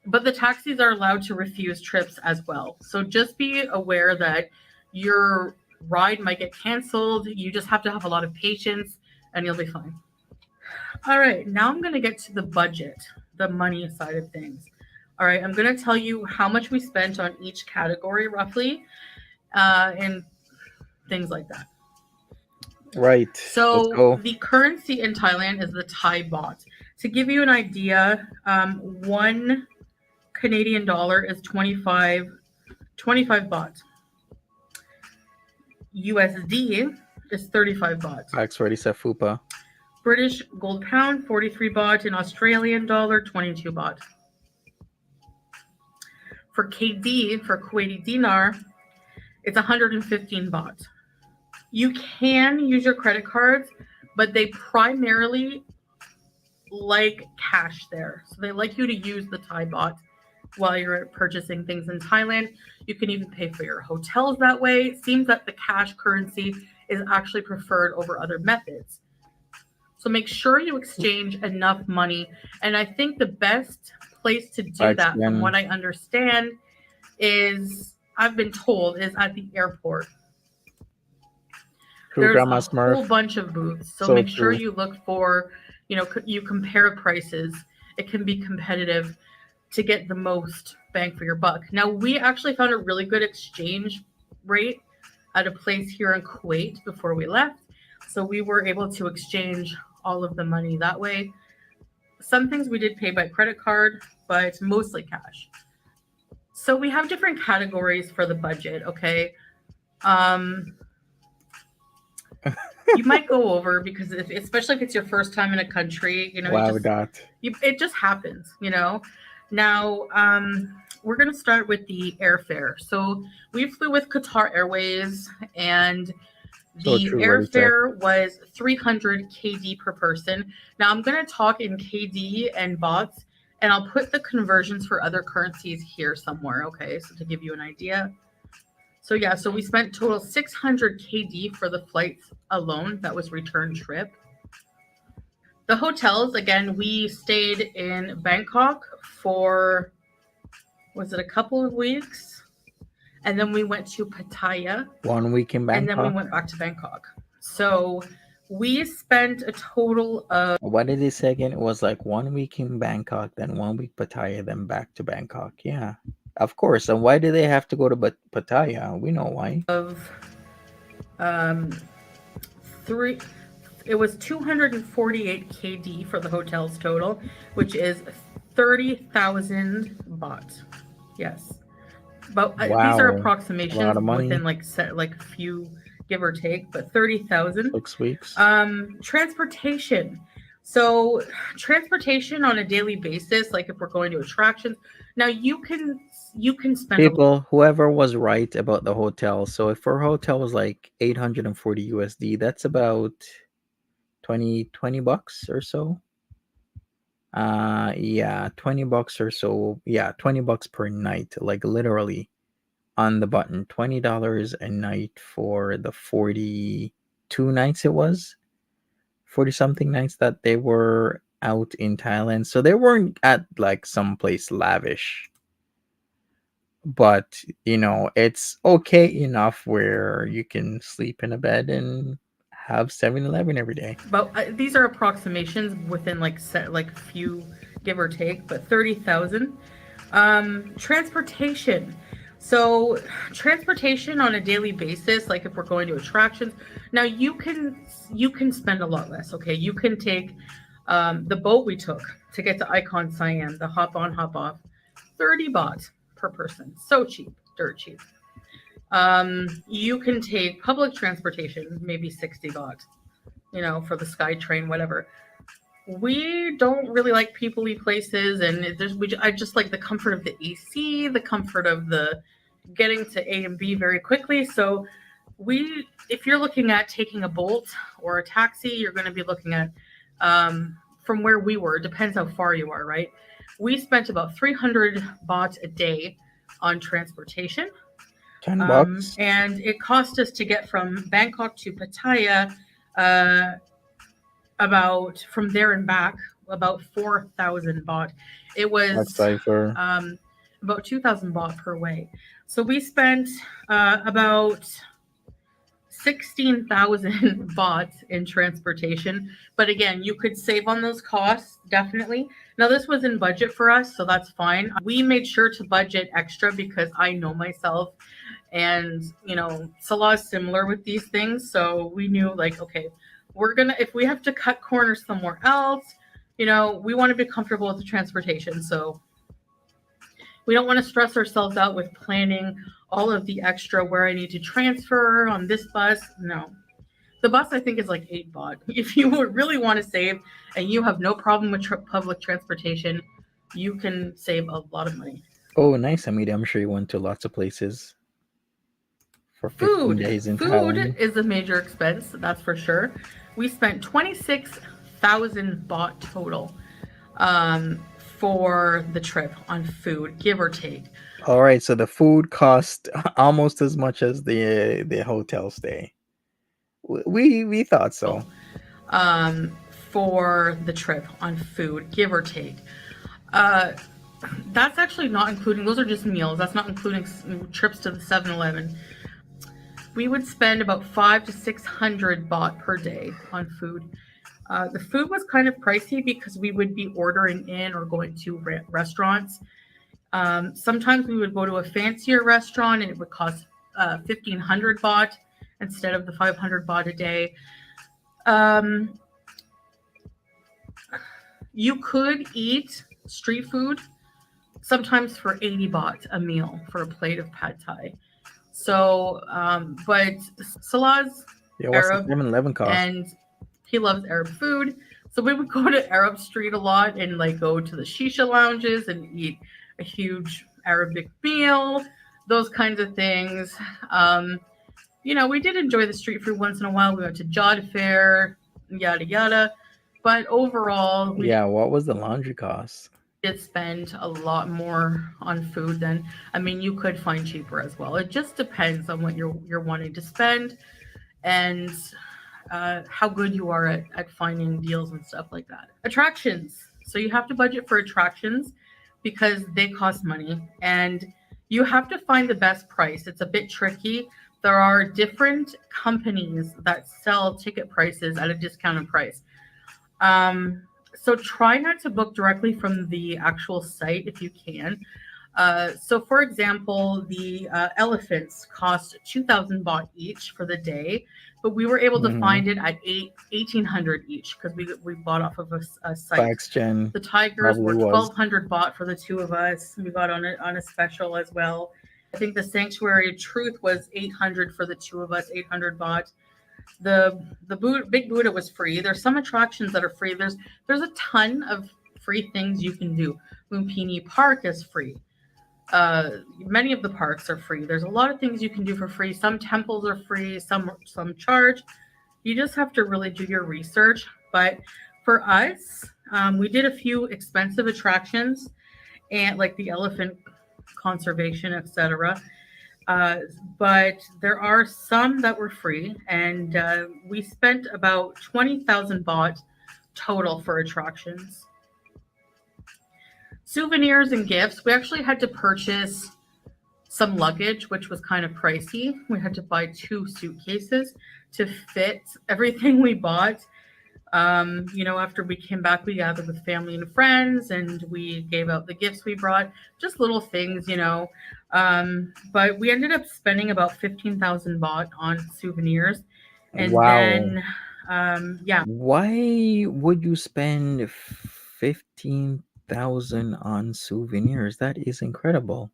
But the taxis are allowed to refuse trips as well. So just be aware that your ride might get canceled. You just have to have a lot of patience and you'll be fine. All right, now I'm going to get to the budget, the money side of things. All right, I'm going to tell you how much we spent on each category roughly and things like that.
Right. Let's
So
go.
the currency in Thailand is the Thai baht. To give you an idea, one Canadian dollar is 25 baht. USD is 35 baht.
Alex already said fupa.
British gold pound, 43 baht. And Australian dollar, 22 baht. For KD, for Kuwaiti dinar, it's 115 baht. You can use your credit cards, but they primarily like cash there. So they like you to use the Thai baht while you're purchasing things in Thailand. You can even pay for your hotels that way. It seems that the cash currency is actually preferred over other methods. So make sure you exchange enough money. And I think the best place to do that, from what I understand, is, I've been told, is at the airport.
True,
There's
Grandma
a
Smurf.
whole bunch of booths. So
So
make sure
true.
you look for, you compare prices. It can be competitive to get the most bang for your buck. Now, we actually found a really good exchange rate at a place here in Kuwait before we left. So we were able to exchange all of the money that way. Some things we did pay by credit card, but mostly cash. So we have different categories for the budget, okay? You might go over because especially if it's your first time in a country,
Wow,
it just happens, Now, we're going to start with the airfare. So we flew with Qatar Airways, and the airfare was 300 KD per person. Now I'm going to talk in KD and bahts, and I'll put the conversions for other currencies here somewhere, okay? So to give you an idea. So yeah, so we spent total 600 KD for the flights alone. That was return trip. The hotels, again, we stayed in Bangkok for, was it a couple of weeks? And then we went to Pattaya.
1 week in Bangkok.
And then we went back to Bangkok. So we spent a total of...
What did he say again? It was like 1 week in Bangkok, then 1 week Pattaya, then back to Bangkok. Yeah, of course. And why do they have to go to Pattaya? We know why.
Of three... It was 248 KD for the hotels total, which is 30,000 baht. Yes. But these are approximations within like few, give or take, but 30,000.
6 weeks.
Transportation. So transportation on a daily basis, like if we're going to attractions, now you can spend
people, whoever was right about the hotel. So if our hotel was like 840 USD, that's about 20 bucks or so. Yeah, 20 bucks or so. Yeah, 20 bucks per night, like literally on the button. $20 a night for the 42 nights it was. 40 something nights that they were out in Thailand. So they weren't at like someplace lavish. But, it's okay enough where you can sleep in a bed and have 7-Eleven every day.
But these are approximations within like few, give or take, but 30,000. Transportation. So transportation on a daily basis, like if we're going to attractions, now you can spend a lot less. Okay, you can take the boat we took to get to Icon Siam, the hop on hop off, 30 baht per person. So cheap, dirt cheap. You can take public transportation, maybe 60 baht, for the sky train, whatever. We don't really like people-y places, and I just like the comfort of the AC, the comfort of the getting to A and B very quickly. So if you're looking at taking a Bolt or a taxi, you're going to be looking at, from where we were, depends how far you are, right? We spent about 300 baht a day on transportation.
10 bucks.
And it cost us to get from Bangkok to Pattaya, about from there and back, about 4,000 baht. It was about 2,000 baht per way. So we spent about 16,000 baht in transportation. But again, you could save on those costs, definitely. Now, this was in budget for us, so that's fine. We made sure to budget extra because I know myself. And, SLAW is similar with these things. So we knew, like, okay, if we have to cut corners somewhere else, we want to be comfortable with the transportation. So we don't want to stress ourselves out with planning all of the extra where I need to transfer on this bus. No. The bus, I think, is like 8 baht. If you really want to save and you have no problem with public transportation, you can save a lot of money.
Oh, nice, Amita. I'm sure you went to lots of places. For 15 days in Thailand.
Food is a major expense, that's for sure. We spent 26,000 baht total for the trip on food, give or take.
All right, so the food cost almost as much as the hotel stay. We thought so.
For the trip on food, give or take. That's actually not including, those are just meals. That's not including trips to the 7-Eleven. We would spend about 500 to 600 baht per day on food. The food was kind of pricey because we would be ordering in or going to restaurants. Sometimes we would go to a fancier restaurant and it would cost 1,500 baht instead of the 500 baht a day. You could eat street food sometimes for 80 baht a meal for a plate of pad thai. So, but SLAW's Arab,
7-Eleven cost?
And he loves Arab food. So we would go to Arab Street a lot and like go to the shisha lounges and eat a huge Arabic meal, those kinds of things. We did enjoy the street food once in a while. We went to Jod Fair, yada yada. But overall,
what was the laundry cost?
Did spend a lot more on food than, you could find cheaper as well. It just depends on what you're wanting to spend. And how good you are at finding deals and stuff like that. Attractions. So you have to budget for attractions because they cost money and you have to find the best price. It's a bit tricky. There are different companies that sell ticket prices at a discounted price. Um, so try not to book directly from the actual site if you can. So, for example, the elephants cost 2,000 baht each for the day, but we were able to
Mm-hmm.
find it at 1,800 each because we bought off of a site.
Facts, Jen.
The tigers
Probably
were
was.
1,200 baht for the two of us. We got on a special as well. I think the Sanctuary of Truth was 800 for the two of us, 800 baht. The Big Buddha was free. There's some attractions that are free. There's a ton of free things you can do. Lumpini Park is free. Many of the parks are free. There's a lot of things you can do for free. Some temples are free, some charge. You just have to really do your research. But for us, we did a few expensive attractions and like the elephant conservation, etc. But there are some that were free, and we spent about 20,000 baht total for attractions. Souvenirs and gifts. We actually had to purchase some luggage, which was kind of pricey. We had to buy 2 suitcases to fit everything we bought. After we came back, we gathered with family and friends and we gave out the gifts we brought, just little things. But we ended up spending about 15,000 baht on souvenirs. And
Wow.
then, yeah.
Why would you spend 15,000 on souvenirs? That is incredible.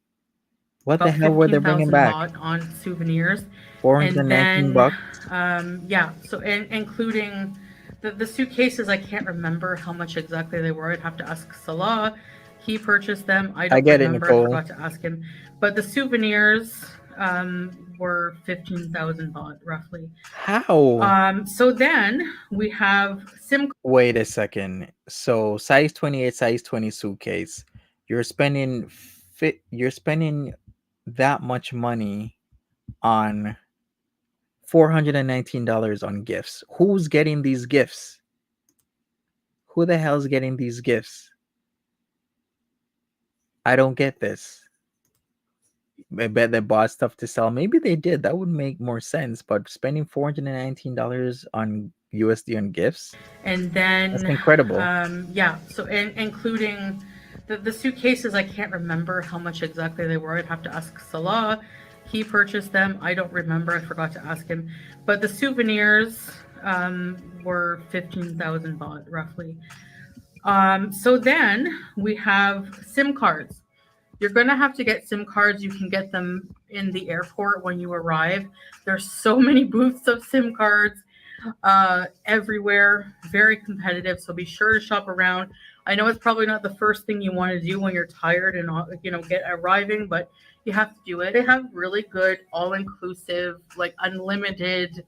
What the
About
hell were they bringing
15,000
back?
baht on souvenirs. And
419
then,
bucks?
yeah, so including the suitcases, I can't remember how much exactly they were. I'd have to ask SLAW. He purchased them. I
I
don't
get it,
remember. I
Nicole.
forgot to ask him. But the souvenirs were 15,000 baht roughly.
How?
So then we have SIM.
Wait a second. So size 28, size 20 suitcase. You're spending you're spending that much money on $419 on gifts. Who's getting these gifts? Who the hell's getting these gifts? I don't get this. I bet they bought stuff to sell. Maybe they did. That would make more sense. But spending $419 on USD on gifts,
And then,
that's incredible.
yeah, so including the suitcases, I can't remember how much exactly they were. I'd have to ask Salah. He purchased them. I don't remember. I forgot to ask him. But the souvenirs were 15,000 baht roughly. So then we have SIM cards. You're going to have to get SIM cards. You can get them in the airport when you arrive. There's so many booths of SIM cards everywhere, very competitive. So be sure to shop around. I know it's probably not the first thing you want to do when you're tired and get arriving, but you have to do it. They have really good all-inclusive, like unlimited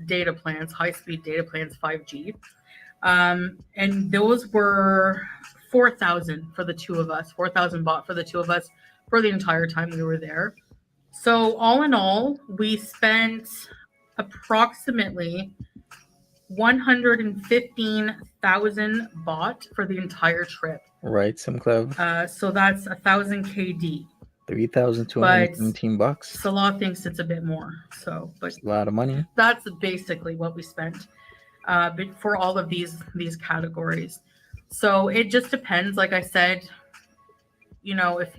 data plans, high-speed data plans, 5G. And those were 4,000 for the two of us, 4,000 baht for the two of us for the entire time we were there. So all in all, we spent approximately 115,000 baht for the entire trip.
Right, Sim Club.
So that's 1,000 KD.
3,217 bucks.
Salah thinks it's a bit more. So, but
it's a lot of money.
That's basically what we spent for all of these categories. So it just depends. Like I said, if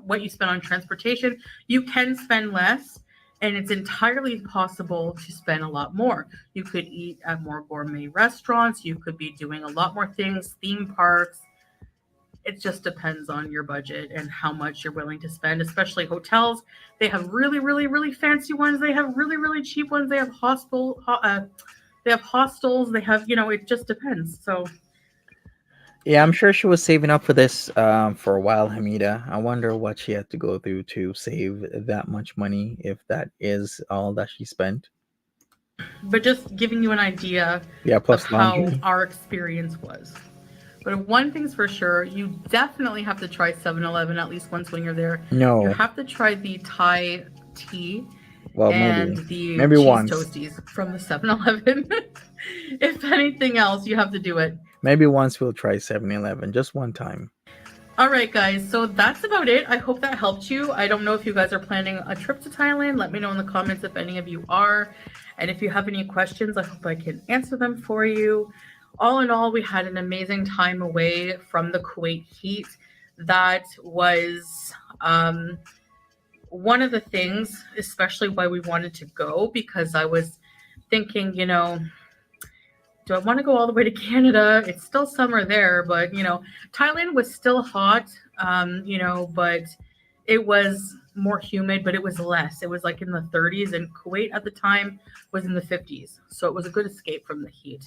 what you spend on transportation, you can spend less. And it's entirely possible to spend a lot more. You could eat at more gourmet restaurants. You could be doing a lot more things, theme parks. It just depends on your budget and how much you're willing to spend, especially hotels. They have really, really, really fancy ones. They have really, really cheap ones. They have hostels. They have, it just depends. So.
Yeah, I'm sure she was saving up for this for a while, Hamida. I wonder what she had to go through to save that much money, if that is all that she spent.
But just giving you an idea
plus
of
laundry.
How our experience was. But one thing's for sure, you definitely have to try 7-Eleven at least once when you're there.
No.
You have to try the Thai tea.
Well,
and
maybe.
the
Maybe
cheese
once.
toasties from the 7-Eleven. If anything else, you have to do it.
Maybe once we'll try 7-Eleven. Just one time.
All right, guys. So that's about it. I hope that helped you. I don't know if you guys are planning a trip to Thailand. Let me know in the comments if any of you are. And if you have any questions, I hope I can answer them for you. All in all, we had an amazing time away from the Kuwait heat. That was one of the things, especially why we wanted to go, because I was thinking, do I want to go all the way to Canada? It's still summer there, but Thailand was still hot, but it was more humid, but it was less. It was like in the 30s, and Kuwait at the time was in the 50s. So it was a good escape from the heat.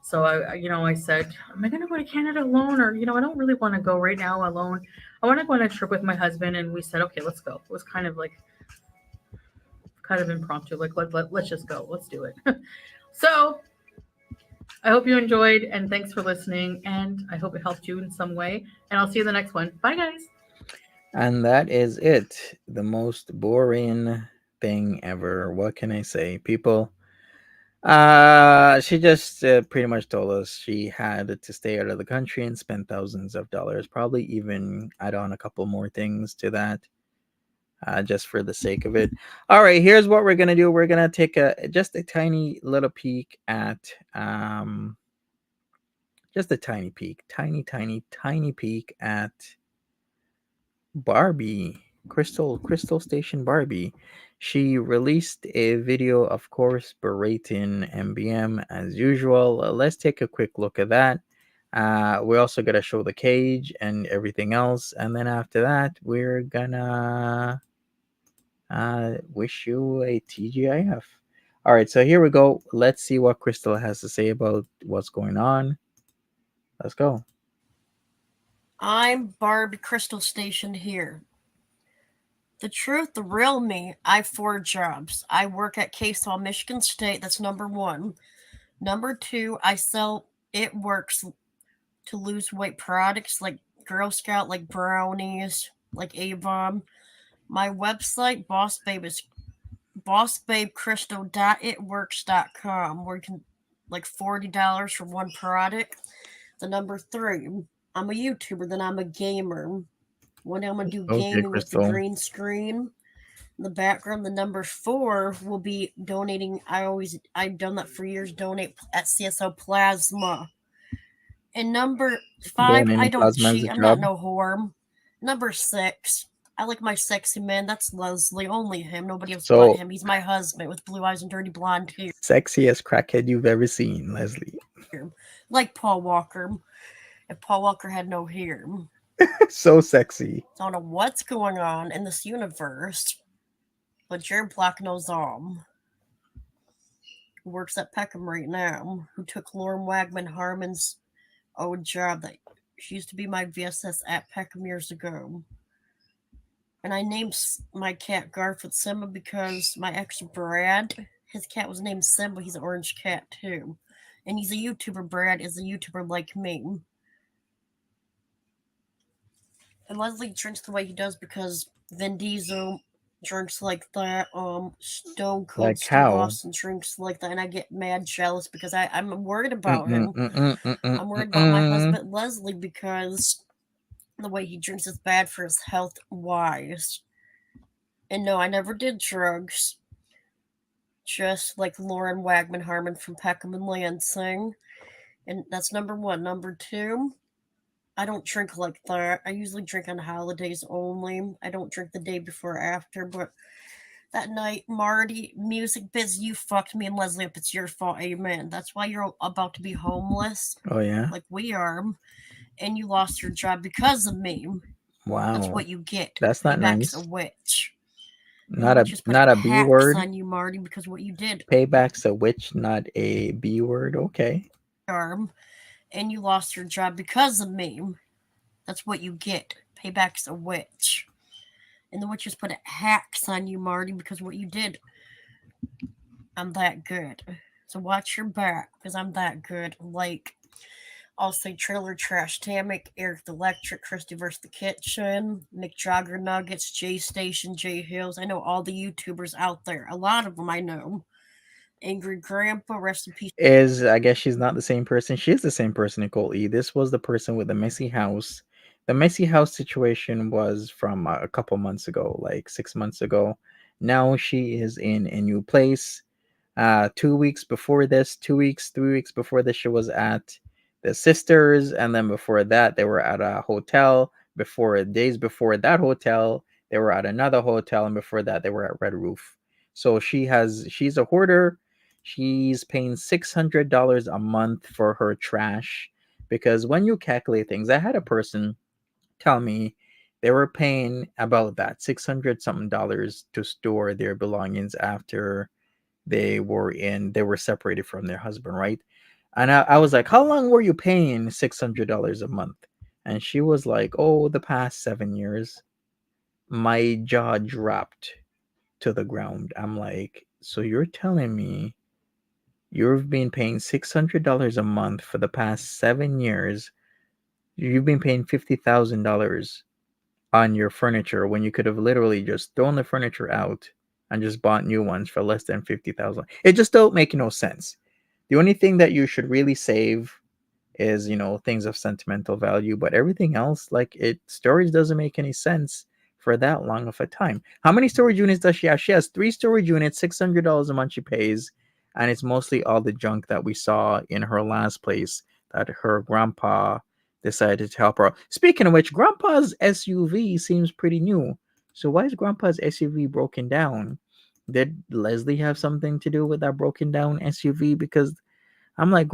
So I said, am I going to go to Canada alone? Or, I don't really want to go right now alone. I want to go on a trip with my husband. And we said, okay, let's go. It was kind of impromptu. Like, let's just go. Let's do it. So I hope you enjoyed, and thanks for listening, and I hope it helped you in some way, and I'll see you in the next one. Bye, guys.
And that is it. The most boring thing ever. What can I say? People, she just pretty much told us she had to stay out of the country and spend thousands of dollars, probably even add on a couple more things to that. Just for the sake of it. All right, here's what we're gonna do. We're gonna take just a tiny little peek at just a tiny peek, tiny peek at Barbie, Crystal Station Barbie. She released a video, of course, berating MBM as usual. Let's take a quick look at that. We also gotta show the cage and everything else, and then after that, we're gonna wish you a TGIF. All right, so here we go. Let's see what Crystal has to say about what's going on. Let's go.
I'm Barbie Crystal Station here. The truth, the real me, I have 4 jobs. I work at KSAW Michigan State, that's number 1. Number 2, I sell It Works to lose weight products like Girl Scout, like brownies, like Avon. My website, Boss Babe, is bossbabecrystal.itworks.com, where you can like $40 for one product. The number 3, I'm a YouTuber, then I'm a gamer. One day I'm gonna do
Okay,
gaming with the
Crystal.
green screen in the background. The number 4 will be donating. I've done that for years. Donate at CSO Plasma. And number 5, I
Donating
don't
plasma is
cheat.
a
I'm not
job.
no whore. Number 6, I like my sexy man. That's Leslie. Only him. Nobody else but
So
him. He's my husband with blue eyes and dirty blonde hair.
sexiest crackhead you've ever seen, Leslie.
Like Paul Walker. If Paul Walker had no hair.
So sexy.
I don't know what's going on in this universe, but Jared Black knows all. Who works at Peckham right now, who took Lauren Wagman Harmon's old job that she used to be my VSS at Peckham years ago. And I named my cat Garfield Simba because my ex Brad, his cat was named Simba. He's an orange cat too. And he's a YouTuber. Brad is a YouTuber like me. And Leslie drinks the way he does because Vin Diesel drinks like that. Stone Cold
Like
Steve
how?
Austin drinks like that, and I get mad jealous because I'm worried about him.
I'm
I'm worried about my husband Leslie because the way he drinks is bad for his health wise. And no, I never did drugs. Just like Lauren Wagman Harmon from Peckham and Lansing. And that's number 1. Number 2, I don't drink like that. I usually drink on holidays only. I don't drink the day before or after, but that night, Marty, music biz, you fucked me and Leslie up. It's your fault, amen. That's why you're about to be homeless.
Oh yeah.
Like we are. And you lost your job because of me.
Wow.
That's what you get.
That's not
Payback's
nice.
a witch.
Not a B word.
On you, Marty, because what you did.
Payback's a witch, not a B word. Okay.
And you lost your job because of me. That's what you get. Payback's a witch. And the witches put hacks on you, Marty, because what you did. I'm that good. So watch your back, because I'm that good. Like, I'll say Trailer Trash Tamik, Eric the Electric, Christy vs. the Kitchen, Nick Jogger Nuggets, J Station, J Hills. I know all the YouTubers out there. A lot of them I know. Angry Grandpa, rest in peace.
I guess she's not the same person. She is the same person, Nicole E. This was the person with the messy house. The messy house situation was from a couple months ago, like 6 months ago. Now she is in a new place. 2 weeks before this, 2 weeks, 3 weeks before this, she was at the sisters, and then before that, they were at a hotel. Before days before that hotel, they were at another hotel, and before that, they were at Red Roof. So she's a hoarder. She's paying $600 a month for her trash because when you calculate things, I had a person tell me they were paying about that 600 something dollars to store their belongings after they were separated from their husband, right? And I was like, how long were you paying $600 a month? And she was like, oh, the past 7 years. My jaw dropped to the ground. I'm like, so you're telling me you've been paying $600 a month for the past 7 years? You've been paying $50,000 on your furniture when you could have literally just thrown the furniture out and just bought new ones for less than 50,000. It just don't make no sense. The only thing that you should really save is, things of sentimental value, but everything else, like, storage doesn't make any sense for that long of a time. How many storage units does she have? She has 3 storage units, $600 a month she pays, and it's mostly all the junk that we saw in her last place that her grandpa decided to help her out. Speaking of which, grandpa's SUV seems pretty new. So why is grandpa's SUV broken down? Did Leslie have something to do with that broken down SUV? Because I'm like,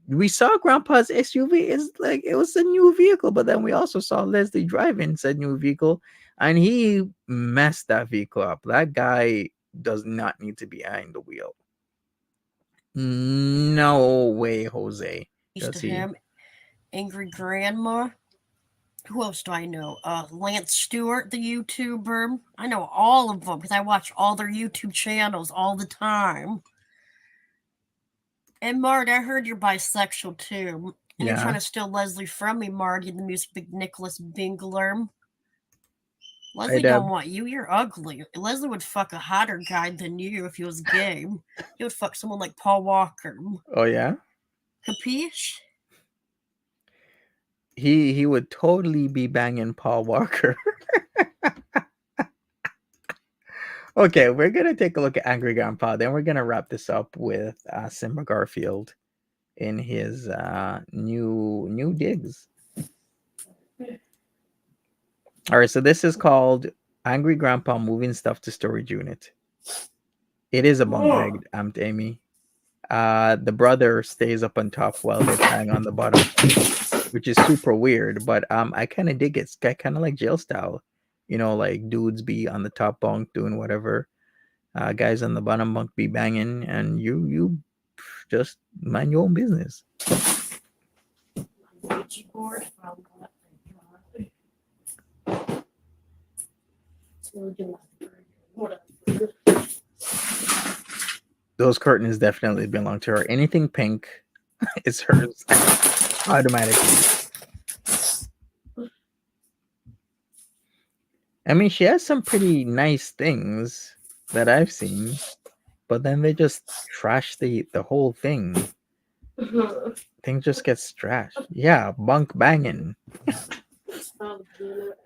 we saw grandpa's SUV. It's like it was a new vehicle, but then we also saw Leslie driving said new vehicle, and he messed that vehicle up. That guy does not need to be behind the wheel. No way, Jose. Does
To
he?
him. Angry Grandma. Who else do I know? Lance Stewart, the YouTuber. I know all of them because I watch all their YouTube channels all the time. And Marty, I heard you're bisexual too. And you're trying to steal Leslie from me, Marty, the music big Nicholas Bingler. Leslie don't want you. You're ugly. Leslie would fuck a hotter guy than you if he was gay. He would fuck someone like Paul Walker.
Oh yeah?
Capiche?
He would totally be banging Paul Walker. Okay, we're gonna take a look at Angry Grandpa. Then we're gonna wrap this up with Simba Garfield in his new digs. All right, so this is called Angry Grandpa Moving Stuff to Storage Unit. It is a bunk bag, Amy. The brother stays up on top while they're lying on the bottom, which is super weird, but I kind of dig it. It's kind of like jail style. Like dudes be on the top bunk doing whatever. Guys on the bottom bunk be banging, and you just mind your own business. Those curtains definitely belong to her. Anything pink is hers automatically. I mean, she has some pretty nice things that I've seen, but then they just trash the whole thing. Thing just gets trashed. Yeah, bunk banging.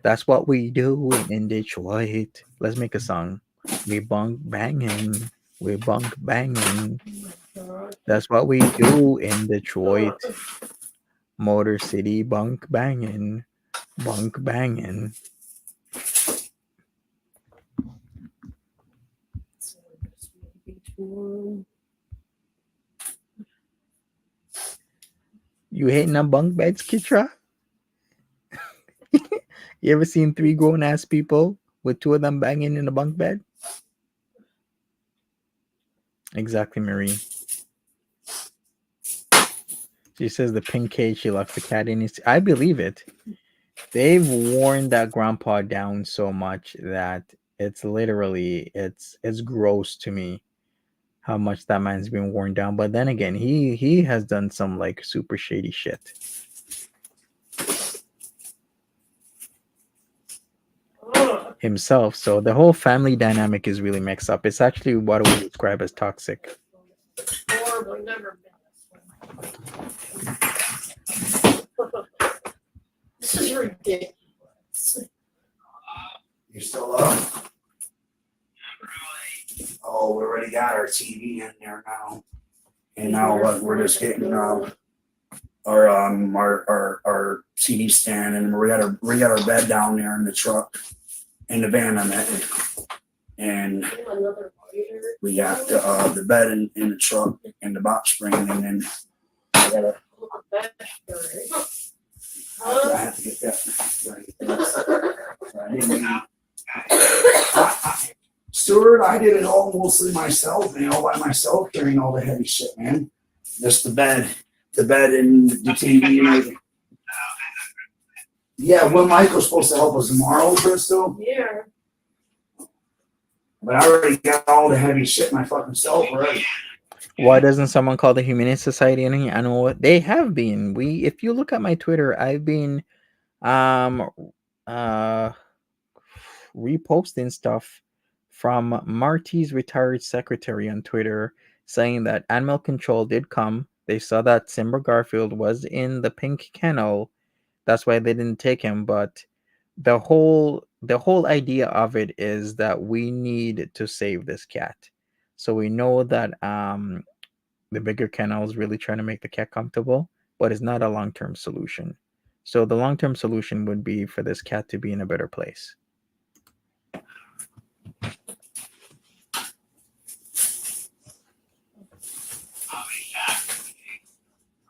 That's what we do in Detroit. Let's make a song. We bunk banging. We bunk banging. That's what we do in Detroit. Motor City bunk banging. Bunk banging. You hating on bunk beds, Kitra? You ever seen 3 grown ass people with 2 of them banging in a bunk bed? Exactly, Marie. She says the pink cage she locks the cat in. I believe it. They've worn that grandpa down so much that it's literally it's gross to me how much that man's been worn down. But then again, he has done some like super shady shit. himself. So the whole family dynamic is really mixed up. It's actually what we describe as toxic.
Horrible. Never been this is ridiculous.
You still up? Oh, we already got our TV in there now. And now we're just getting our TV stand, and we got our bed down there in the truck, in the van I'm at, and we got the bed in the truck and the box spring, and then I gotta. I have to get that right. Stuart, I did it all mostly myself, man, all by myself, carrying all the heavy shit, man. Just the bed and the TV and everything. Yeah, well, Michael's supposed to help us tomorrow, Crystal.
Yeah.
But I already got all the heavy shit my fucking self already.
Why doesn't someone call the Humane Society in here? I know what they have been. If you look at my Twitter, I've been reposting stuff from Marty's retired secretary on Twitter saying that animal control did come. They saw that Simba Garfield was in the pink kennel. That's why they didn't take him. But the whole idea of it is that we need to save this cat. So we know that the bigger kennel is really trying to make the cat comfortable, but it's not a long-term solution. So the long-term solution would be for this cat to be in a better place.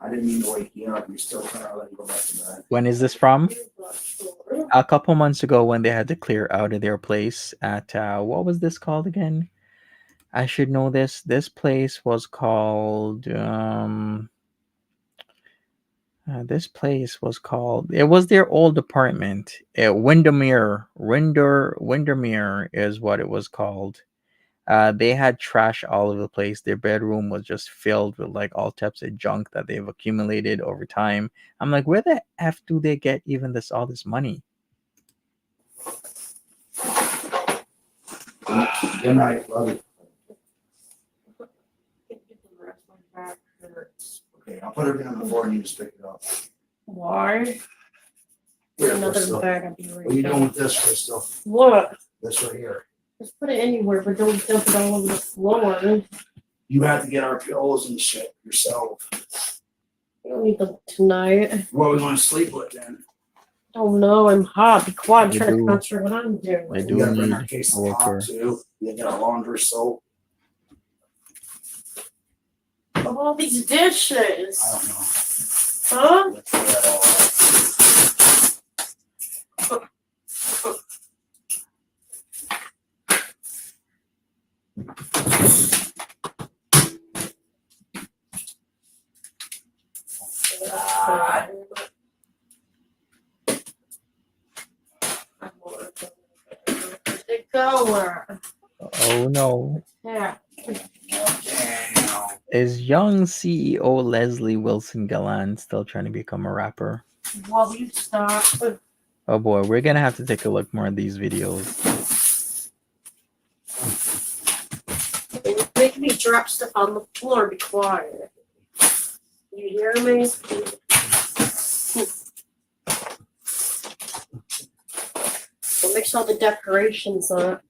I didn't mean to wake you up. You're still trying to let you go back to bed.
When is this from? A couple months ago, when they had to clear out of their place at what was this called again? I should know this. This place was called. This place was called. It was their old apartment. Windermere. Windermere is what it was called. They had trash all over the place. Their bedroom was just filled with like all types of junk that they've accumulated over time. I'm like, where the f do they get even all this money?
Good night, love you. Okay, I'll put everything on the floor and you just pick it up.
Why?
Here,
Another
Crystal.
bag. I'll be right
What are you
back.
doing with this, Crystal?
What?
This right here.
Just put it anywhere, but don't dump it all over the floor.
You have to get our pillows and shit yourself.
You don't need them tonight.
What we want to sleep with then?
Oh no, I'm hot. Be quiet. I'm
They
trying
do.
to concentrate what I'm doing.
They
We
do
gotta bring our
need
case
a
of hot
worker.
too. We get our laundry soap.
Of all these dishes.
I don't know.
Huh?
Let's figure that all out.
It go.
Oh no.
Yeah.
Damn.
Is young CEO Leslie Wilson Gallant still trying to become a rapper?
While you stop.
Oh boy, we're gonna have to take a look more at these videos.
You're making me drop stuff on the floor. Be quiet. You hear me? Don't mix all the decorations up.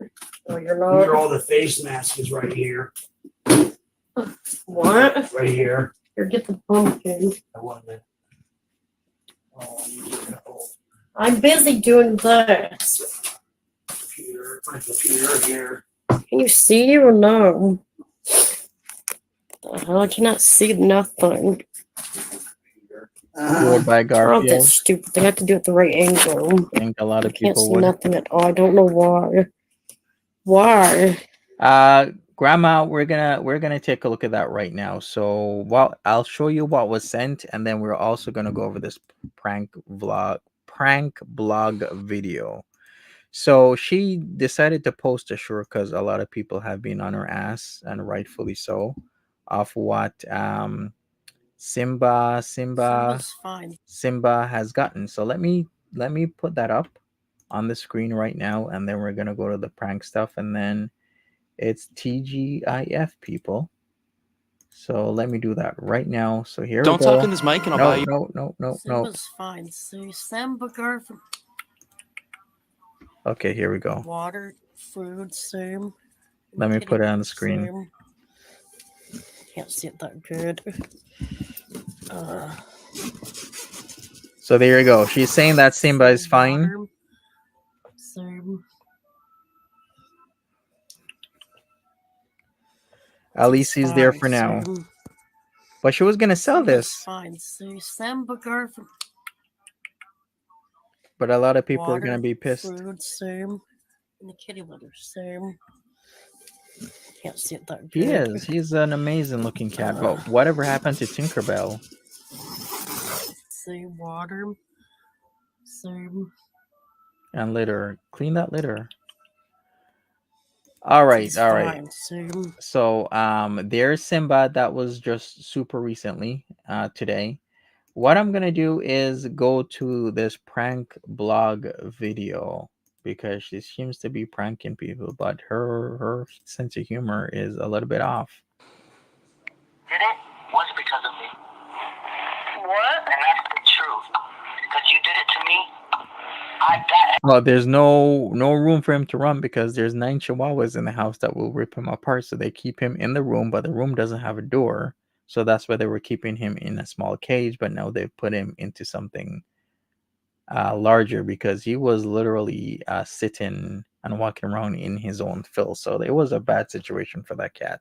Oh, you're
Here,
not.
all the face masks is right here.
What?
Right here.
Here, get the pumpkin.
I wanted. Oh, you get a whole
I'm busy doing this.
computer. My computer here.
Can you see or no? The hell, I cannot see nothing.
Ruled by
Oh, this
Garfield.
stupid thing. I have to do it the right angle.
I think a lot
I
of
can't
people
see
would.
nothing at all. I don't know why. Why?
Grandma, we're gonna take a look at that right now. So I'll show you what was sent, and then we're also gonna go over this prank blog video. So she decided to post a short because a lot of people have been on her ass, and rightfully so, of what
Simba's fine.
Simba has gotten. So let me put that up. on the screen right now, and then we're gonna go to the prank stuff, and then it's TGIF, people. So let me do that right now. So here
Don't
we go.
talk in this mic and I'll buy you.
No.
Simba's fine. See, Simba Garfield.
Okay, here we go.
Water, food, same.
Let me put it on the screen.
Same. Can't see it that good.
So there you go. She's saying that Simba is fine.
Water, same.
At least he's there for now. But she was gonna sell this.
Fine. See, Simba Garfield.
But a lot of people are
Water,
gonna be pissed.
Food, same. And the kitty litter, same. Can't see it that good.
He is. He's an amazing looking cat. But whatever happened to Tinkerbell?
Same water. Same.
And litter. Clean that litter. All right.
Same.
So there's Simba. That was just super recently, today. What I'm gonna do is go to this prank blog video because she seems to be pranking people, but her sense of humor is a little bit off.
Did it? Was because of me. What? And that's the truth. Because you did it to me. I got it.
Well, there's no room for him to run because there's 9 chihuahuas in the house that will rip him apart. So they keep him in the room, but the room doesn't have a door. So that's why they were keeping him in a small cage, but now they've put him into something larger because he was literally sitting and walking around in his own filth. So it was a bad situation for that cat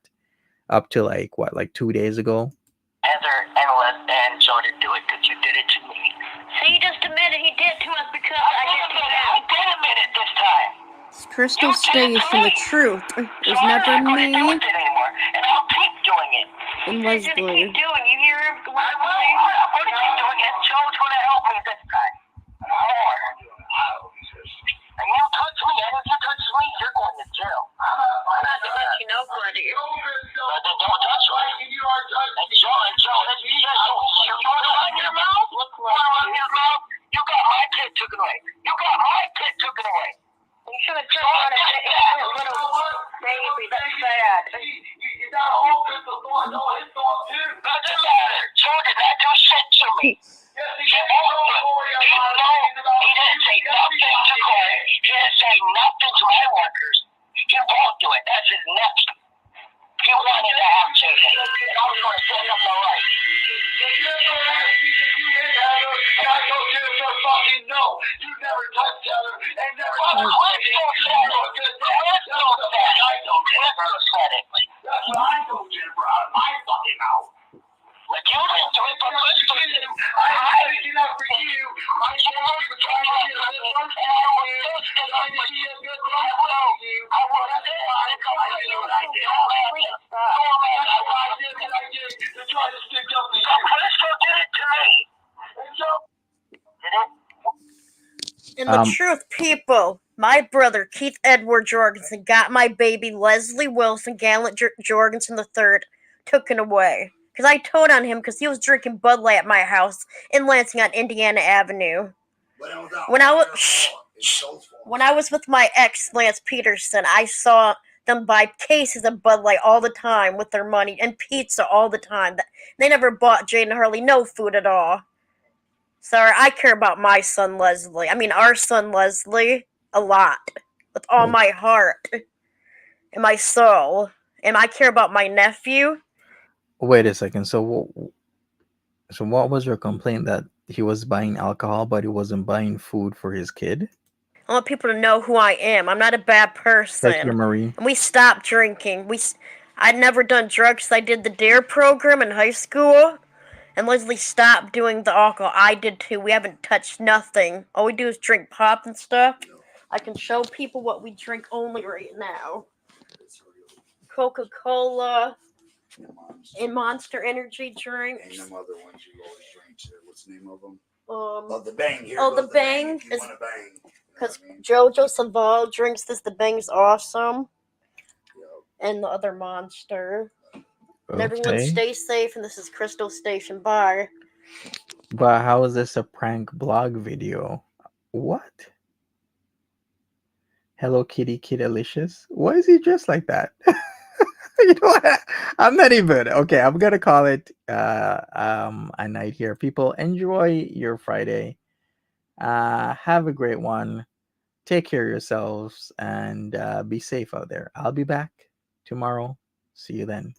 up to like 2 days ago.
Heather and Joe didn't do it because you did it to me. So you just admitted he did to us because I did admit it this time.
Crystal Station, the truth is never me.
And I'll keep doing it.
And
He's
Leslie.
gonna keep doing it. You hear him? I'm gonna keep doing it. Joe's gonna help me this time. More. And you touch me, and if you touch me, you're going to jail. I'm not gonna let you know, buddy. But then don't touch me. And Joe, let's be honest. You want to run your mouth? You got my kid taken away. You got my kid taken away. You should have just let it take a little baby. That's sad. You got all this going on his fault too. Doesn't matter. Joe did not do shit to me. He didn't say nothing to Corey. He didn't say nothing to my workers. He won't do it. That's his next. He wanted to have children. I was going to set up the right. I told you to fucking no. You never touched Heather and never touched me. Jennifer said it. That's what I told Jennifer out of my fucking mouth. Like you didn't do it, but Crystal did. I had to get up for you. I was trying to get up for you. I was trying to be a good friend for you. I wanted to do what I did. I did to try to stick up to you. Crystal did it to me. And so, did it?
And the truth, people. My brother, Keith Edward Jorgensen, got my baby Leslie Wilson Gallant Jorgensen III taken away. Because I told on him because he was drinking Bud Light at my house in Lansing on Indiana Avenue. When I was with my ex, Lance Peterson, I saw them buy cases of Bud Light all the time with their money and pizza all the time. They never bought Jade and Harley no food at all. Sorry, I care about my son Leslie. I mean, our son Leslie a lot. With all my heart and my soul. And I care about my nephew.
Wait a second. So what was your complaint that he was buying alcohol, but he wasn't buying food for his kid?
I want people to know who I am. I'm not a bad person.
Thank you, Marie.
And we stopped drinking. I'd never done drugs. I did the DARE program in high school. And Leslie stopped doing the alcohol. I did too. We haven't touched nothing. All we do is drink pop and stuff. I can show people what we drink only right now. Coca-Cola and Monster Energy drinks.
And them other ones you always drink. What's the name of them?
The
Bang. Here
the Bang
is Bang.
Because Jojo Saval drinks this. The Bang's awesome. And the other Monster. And everyone stay safe. And this is Crystal Station. Bye.
But how is this a prank blog video? What? Hello Kitty Kiddalicious. Why is he dressed like that? You know what? I'm not even okay. I'm gonna call it a night here. People, enjoy your Friday. Have a great one. Take care of yourselves and be safe out there. I'll be back tomorrow. See you then.